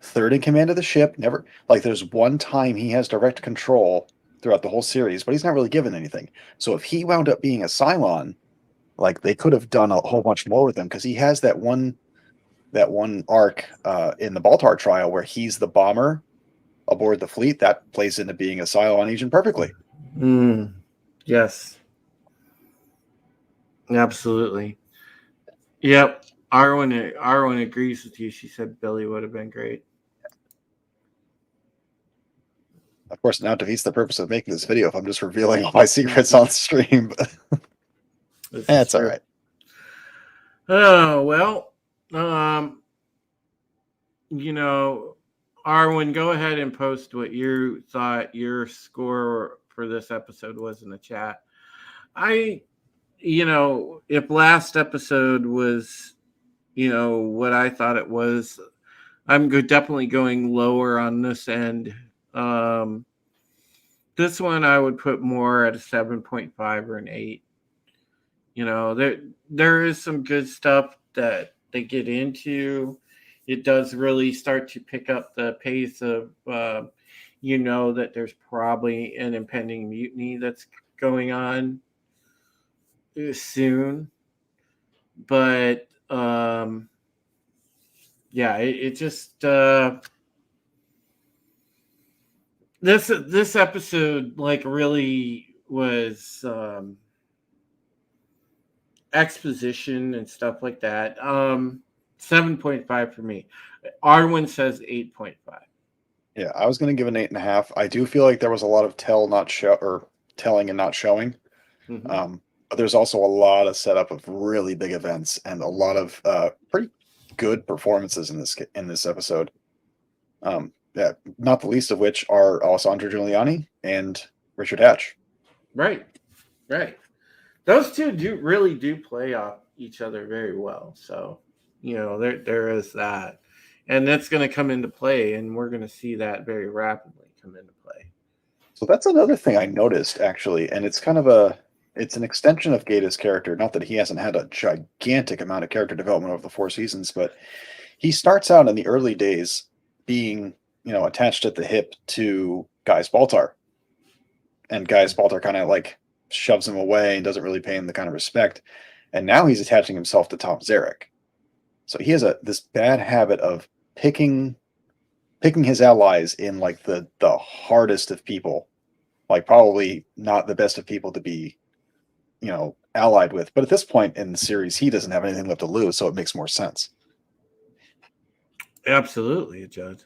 Third in command of the ship. Never, there's one time he has direct control throughout the whole series, but he's not really given anything. So if he wound up being a Cylon, they could have done a whole bunch more with him, because he has that one arc in the Baltar trial where he's the bomber aboard the fleet. That plays into being a Cylon agent perfectly. Yes. Absolutely. Yep. Arwen agrees with you. She said Billy would have been great. Of course, now defeats the purpose of making this video if I'm just revealing all my secrets on stream. That's all right. Oh, well, Arwen, go ahead and post what you thought your score for this episode was in the chat. If last episode was, what I thought it was, I'm definitely going lower on this end. This one I would put more at a 7.5 or an 8. There is some good stuff that they get into. It does really start to pick up the pace of, that there's probably an impending mutiny that's going on soon. But, it just... This episode really was exposition and stuff like that. 7.5 for me. Arwen says 8.5. Yeah, I was going to give an 8.5. I do feel like there was a lot of telling and not showing. Mm-hmm. But there's also a lot of setup of really big events and a lot of pretty good performances in this episode. Yeah, not the least of which are Alessandro Giuliani and Richard Hatch. Right. Those two do play off each other very well. So, there is that. And that's going to come into play, and we're going to see that very rapidly come into play. So that's another thing I noticed, actually, and it's kind of a it's an extension of Gaida's character. Not that he hasn't had a gigantic amount of character development over the 4 seasons, but he starts out in the early days being, attached at the hip to Gaius Baltar. And Gaius Baltar kind of like shoves him away and doesn't really pay him the kind of respect. And now he's attaching himself to Tom Xeric. So he has this bad habit of picking his allies in like the hardest of people, like probably not the best of people to be, allied with. But at this point in the series, he doesn't have anything left to lose, so it makes more sense. Absolutely, Judd.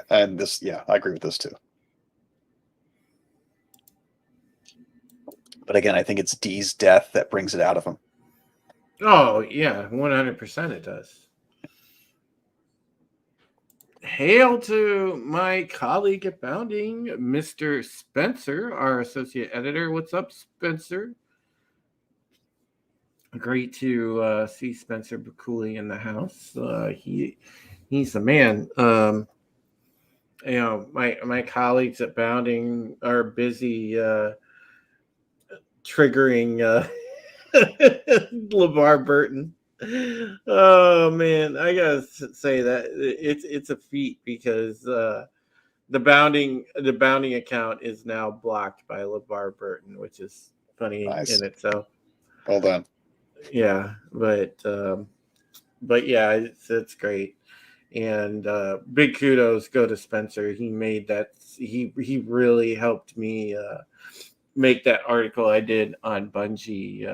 And this, I agree with this too. But again, I think it's D's death that brings it out of him. Oh, yeah, 100% it does. Hail to my colleague at Bounding, Mr. Spencer, our associate editor. What's up, Spencer? Great to see Spencer Bakuli in the house. He's the man. My colleagues at Bounding are busy triggering LeVar Burton. Oh man, I gotta say that it's a feat because the bounding account is now blocked by LeVar Burton, which is funny in itself. Well done. Yeah, but yeah, it's great, and big kudos go to Spencer. He made that. He really helped me make that article I did on Bungie.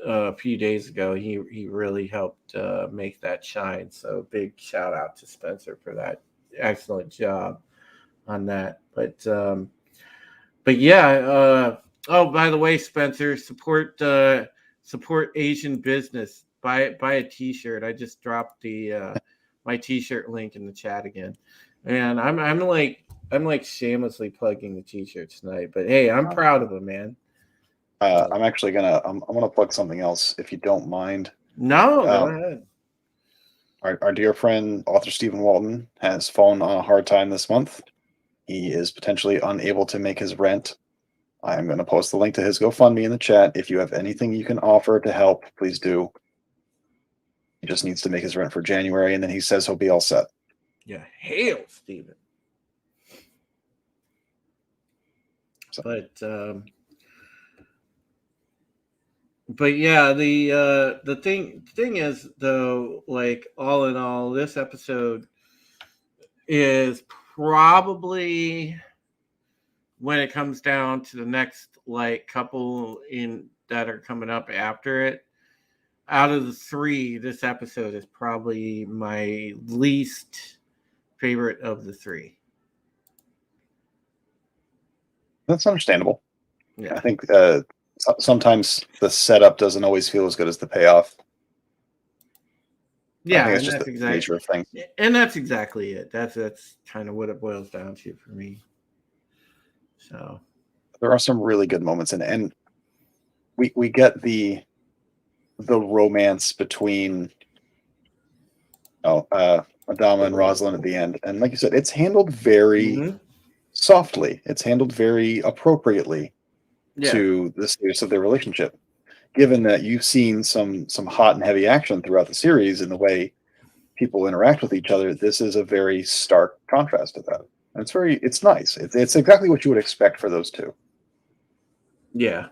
A few days ago, he really helped make that shine. So big shout out to Spencer for that excellent job on that. But yeah. Oh, by the way, Spencer, support Asian business. Buy a T-shirt. I just dropped the my T-shirt link in the chat again, and I'm like shamelessly plugging the T-shirts tonight. But hey, I'm proud of them, man. I'm actually I'm gonna plug something else if you don't mind. No, go ahead. Our dear friend author Stephen Walton has fallen on a hard time this month. He is potentially unable to make his rent. I'm going to post the link to his GoFundMe in the chat. If you have anything you can offer to help, please do. He just needs to make his rent for January, and then he says he'll be all set. Yeah, hail, Stephen. So. But yeah, the thing is though, like all in all, this episode is probably, when it comes down to the next like couple that are coming up after it, out of the 3, this episode is probably my least favorite of the 3. That's understandable. Yeah, I think sometimes the setup doesn't always feel as good as the payoff. Yeah, I think it's just the nature of things. And that's exactly it. That's kind of what it boils down to for me. So there are some really good moments, and we get the romance between Adama and Rosalind at the end, and like you said, it's handled very softly. It's handled very appropriately to the status of their relationship. Given that you've seen some hot and heavy action throughout the series in the way people interact with each other, this is a very stark contrast to that. And it's nice. It's exactly what you would expect for those two. Yeah.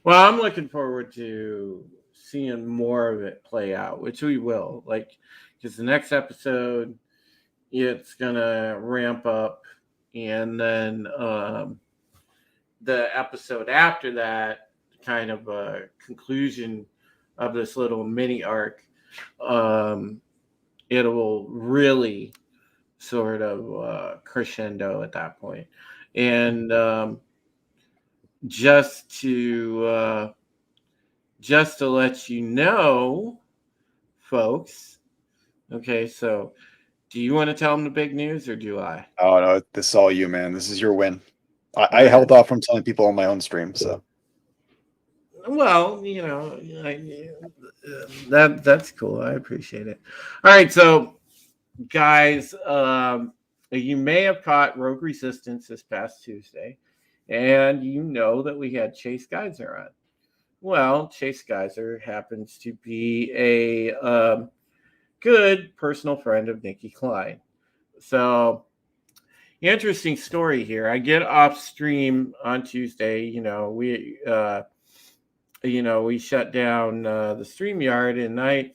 Well, I'm looking forward to seeing more of it play out, which we will. Like, because the next episode, it's gonna ramp up, and then the episode after that, kind of a conclusion of this little mini arc, it will really sort of crescendo at that point. And just to let you know, folks. Okay, so do you want to tell them the big news, or do I? Oh no, this is all you, man. This is your win. I held off from telling people on my own stream, so. Well, that's cool. I appreciate it. All right, so guys, you may have caught Rogue Resistance this past Tuesday, And you know that we had Chase Geyser on. Well, Chase Geyser happens to be a good personal friend of Nikki Klein. So, interesting story here. I get off stream on Tuesday. We shut down the StreamYard, and I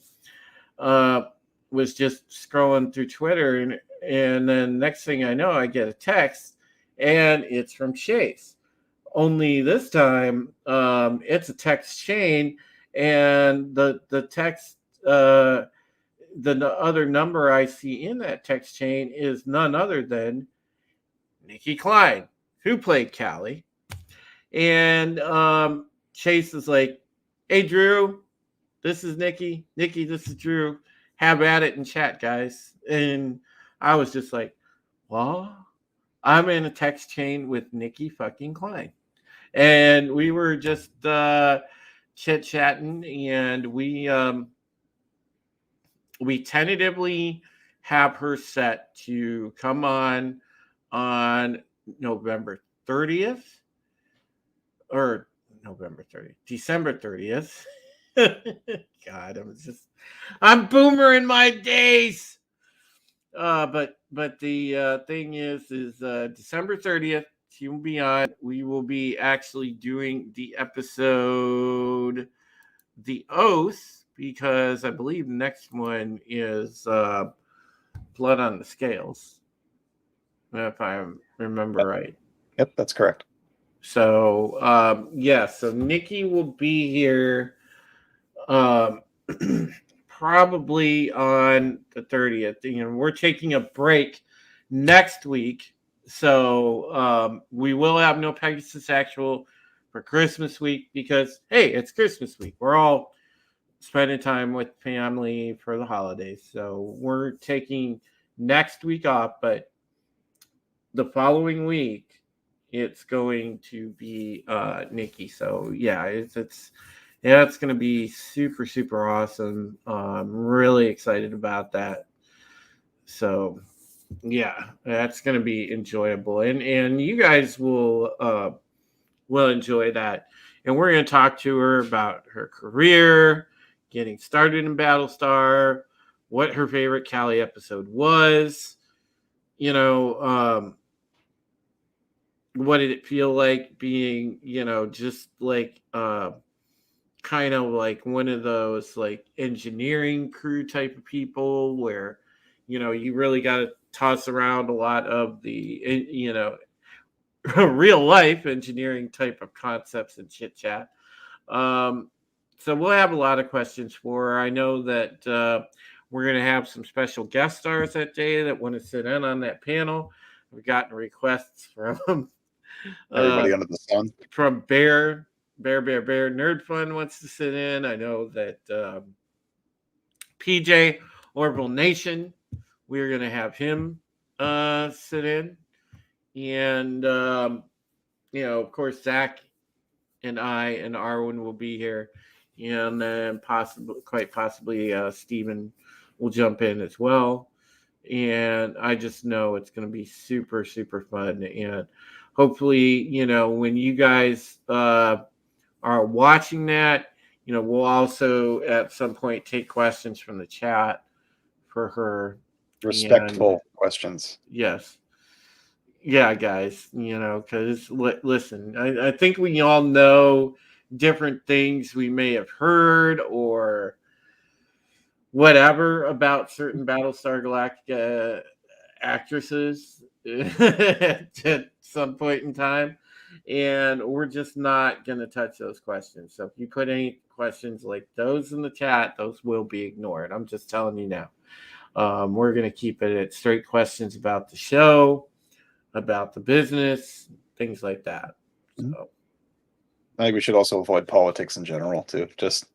was just scrolling through Twitter, and then next thing I know, I get a text, and it's from Chase. Only this time, it's a text chain, and the text, the other number I see in that text chain is none other than Nikki Klein, who played Callie. And Chase is like, "Hey, Drew, this is Nikki. Nikki, this is Drew. Have at it in chat, guys." And I was just like, "Well, I'm in a text chain with Nikki fucking Klein." And we were just chit-chatting, and we tentatively have her set to come on November 30th or November 30th, December 30th. God, I'm boomer in my days. But the thing is December 30th, she will be on. We will be actually doing the episode The Oath, because I believe the next one is Blood on the Scales, if I remember right. Yep, that's correct. So, so Nikki will be here probably on the 30th. We're taking a break next week. So we will have no Pegasus Actual for Christmas week because, hey, it's Christmas week. We're all spending time with family for the holidays. So we're taking next week off, but the following week it's going to be Nikki. So yeah, it's going to be super, super awesome. I'm really excited about that. So yeah, that's going to be enjoyable, and you guys will enjoy that. And we're going to talk to her about her career, getting started in Battlestar, what her favorite Callie episode was, what did it feel like being, just like kind of like one of those like engineering crew type of people where, you really got to toss around a lot of the, real life engineering type of concepts and chit chat. So we'll have a lot of questions for her. I know that we're going to have some special guest stars that day that want to sit in on that panel. We've gotten requests from Everybody under the sun. From Bear Nerd Fun wants to sit in. I know that PJ Orville Nation, we're going to have him sit in. And, of course, Zach and I and Arwen will be here. And then quite possibly, Steven will jump in as well. And I just know it's going to be super, super fun. And hopefully, when you guys are watching that, we'll also at some point take questions from the chat for her. Respectful questions. Yes. Yeah, guys, because listen, I think we all know different things we may have heard or whatever about certain Battlestar Galactica actresses at some point in time, and we're just not going to touch those questions. So if you put any questions like those in the chat, those will be ignored. I'm just telling you now. We're going to keep it at straight questions about the show, about the business, things like that. So I think we should also avoid politics in general too, just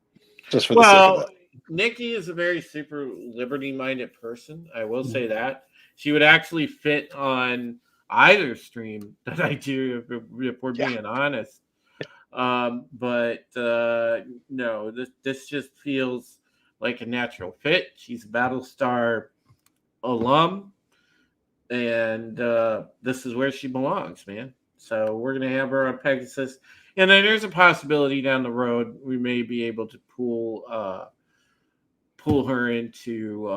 for the sake of that. Nikki is a very super liberty-minded person. I will say that. She would actually fit on either stream that I do, if we're being honest. But no, this just feels like a natural fit. She's a Battlestar alum, and this is where she belongs, man. So we're going to have her on Pegasus. And then there's a possibility down the road we may be able to pull her into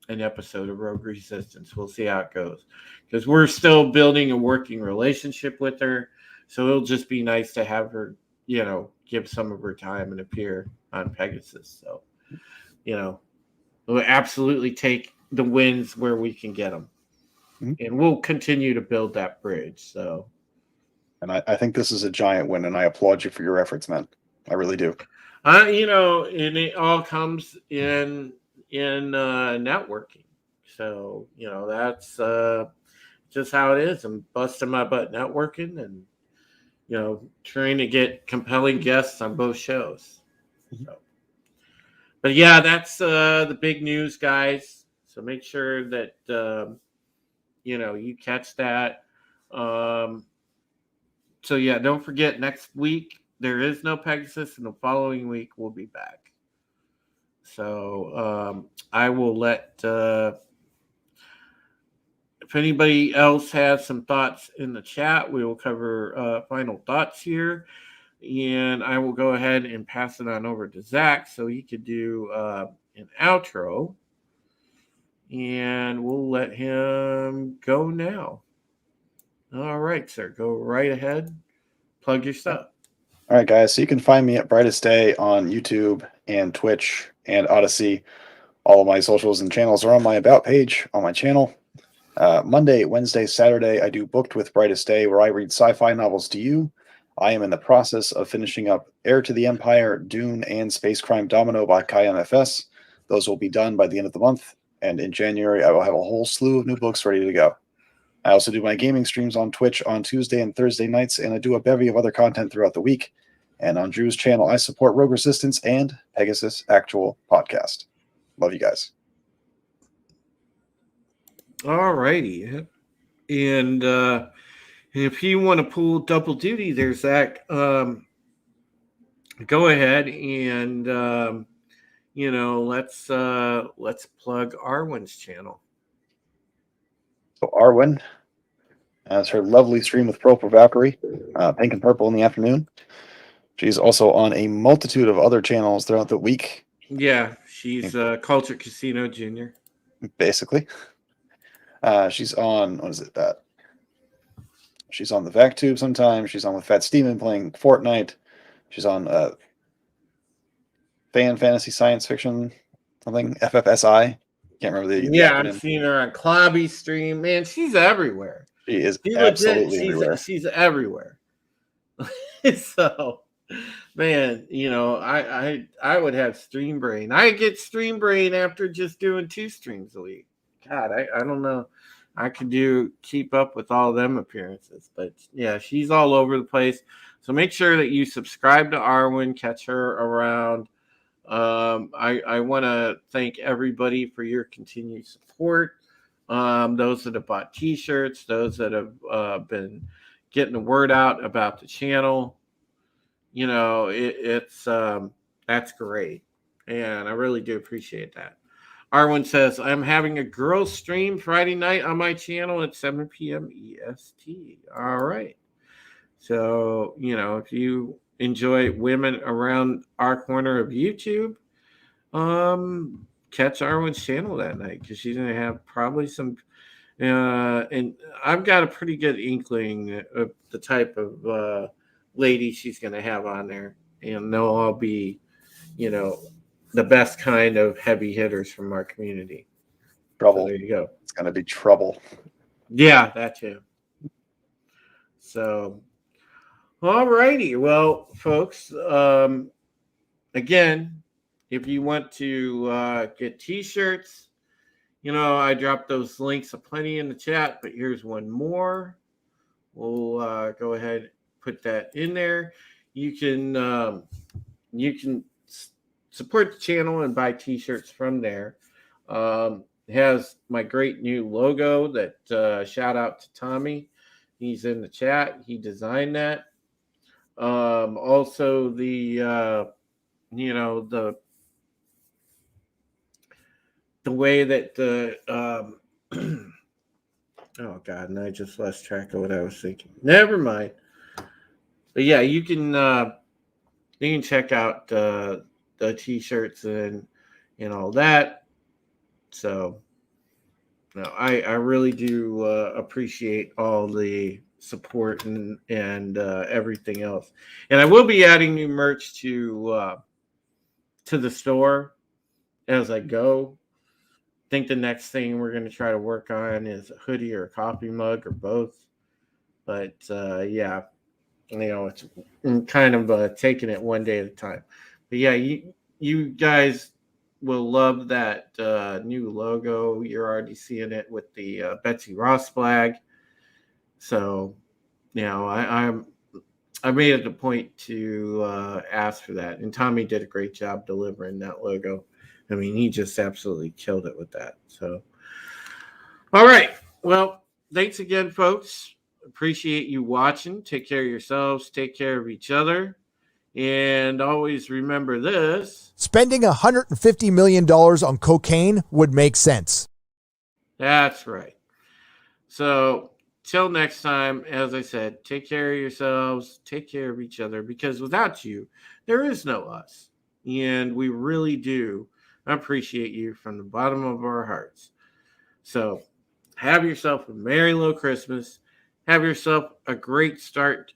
an episode of Rogue Resistance. We'll see how it goes. Because we're still building a working relationship with her. So it'll just be nice to have her, give some of her time and appear on Pegasus. So, we'll absolutely take the wins where we can get them. Mm-hmm. And we'll continue to build that bridge. So, and I think this is a giant win, and I applaud you for your efforts, man. I really do. And it all comes in networking. So, that's just how it is. I'm busting my butt networking and, trying to get compelling guests on both shows. So, but yeah, that's the big news, guys. So make sure that, you catch that. So yeah, don't forget next week there is no Pegasus, and the following week we'll be back. So I will let if anybody else has some thoughts in the chat, we will cover final thoughts here, and I will go ahead and pass it on over to Zach so he could do an outro, and we'll let him go now. All right, sir. Go right ahead. Plug your stuff. All right, guys. So you can find me at Brightest Day on YouTube and Twitch and Odyssey. All of my socials and channels are on my About page on my channel. Monday, Wednesday, Saturday, I do Booked with Brightest Day, where I read sci-fi novels to you. I am in the process of finishing up Heir to the Empire, Dune, and Space Crime Domino by Kai MFS. Those will be done by the end of the month. And in January, I will have a whole slew of new books ready to go. I also do my gaming streams on Twitch on Tuesday and Thursday nights, and I do a bevy of other content throughout the week. And on Drew's channel, I support Rogue Resistance and Pegasus Actual Podcast. Love you guys. All righty. And if you want to pull double duty there, Zach, go ahead and, let's plug Arwen's channel. So Arwen has her lovely stream with Purple Valkyrie, Pink and Purple in the afternoon. She's also on a multitude of other channels throughout the week. Yeah, she's Culture Casino Jr. Basically. She's on, what is it, that? She's on the VacTube sometimes. She's on with Fat Steven playing Fortnite. She's on Fantasy Science Fiction, something, FFSI. Can't remember the Yeah, I've seen her on Klobby's stream. Man, she's everywhere. She is absolutely everywhere. She's everywhere. So, man, I would have stream brain. I get stream brain after just doing 2 streams a week. God, I don't know. I could keep up with all them appearances. But, yeah, she's all over the place. So make sure that you subscribe to Arwen, catch her around. I want to thank everybody for your continued support. Those that have bought t-shirts, those that have been getting the word out about the channel. It's that's great, and I really do appreciate that. Arwen says, I'm having a girls stream Friday night on my channel at 7 p.m. EST. All right. So, if you enjoy women around our corner of YouTube, catch Arwen's channel that night, because she's going to have probably some, and I've got a pretty good inkling of the type of lady she's going to have on there, and they'll all be, the best kind of heavy hitters from our community. Trouble. So there you go. It's going to be trouble. Yeah, that too. So, all righty. Well, folks, again, if you want to get t-shirts, I dropped those links aplenty in the chat, but here's one more. We'll go ahead and put that in there. You can support the channel and buy t-shirts from there. It has my great new logo that shout out to Tommy. He's in the chat. He designed that. Also the way that the Oh God, and I just lost track of what I was thinking. Never mind. But yeah, you can check out the t-shirts and all that. So no, I really do appreciate all the support and everything else. And I will be adding new merch to the store as I go. I think the next thing we're going to try to work on is a hoodie or a coffee mug or both. But yeah, it's kind of taking it one day at a time. But yeah, you guys will love that new logo. You're already seeing it with the Betsy Ross flag. So, I made it a point to ask for that, and Tommy did a great job delivering that logo. I mean, he just absolutely killed it with that. So, all right. Well, thanks again, folks. Appreciate you watching. Take care of yourselves. Take care of each other. And always remember this. Spending $150 million on cocaine would make sense. That's right. So, till next time, as I said, take care of yourselves. Take care of each other. Because without you, there is no us. And we really do appreciate you from the bottom of our hearts. So, have yourself a merry little Christmas. Have yourself a great start.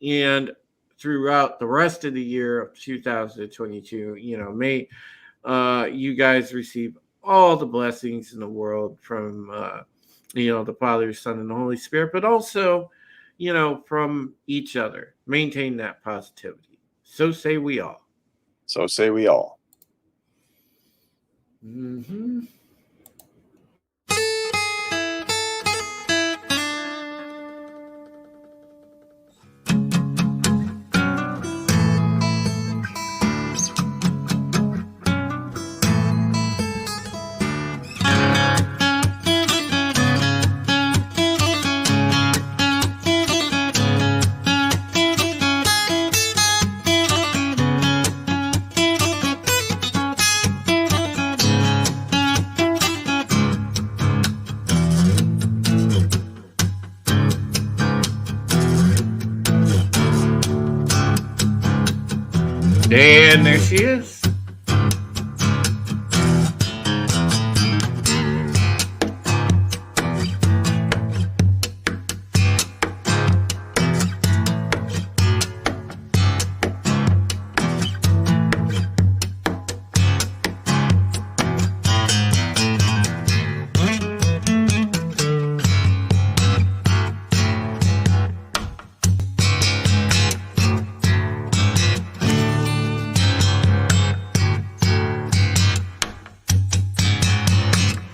And throughout the rest of the year of 2022, may you guys receive all the blessings in the world from, the Father, Son, and the Holy Spirit, but also, from each other. Maintain that positivity. So say we all. So say we all. Mm-hmm. And there she is.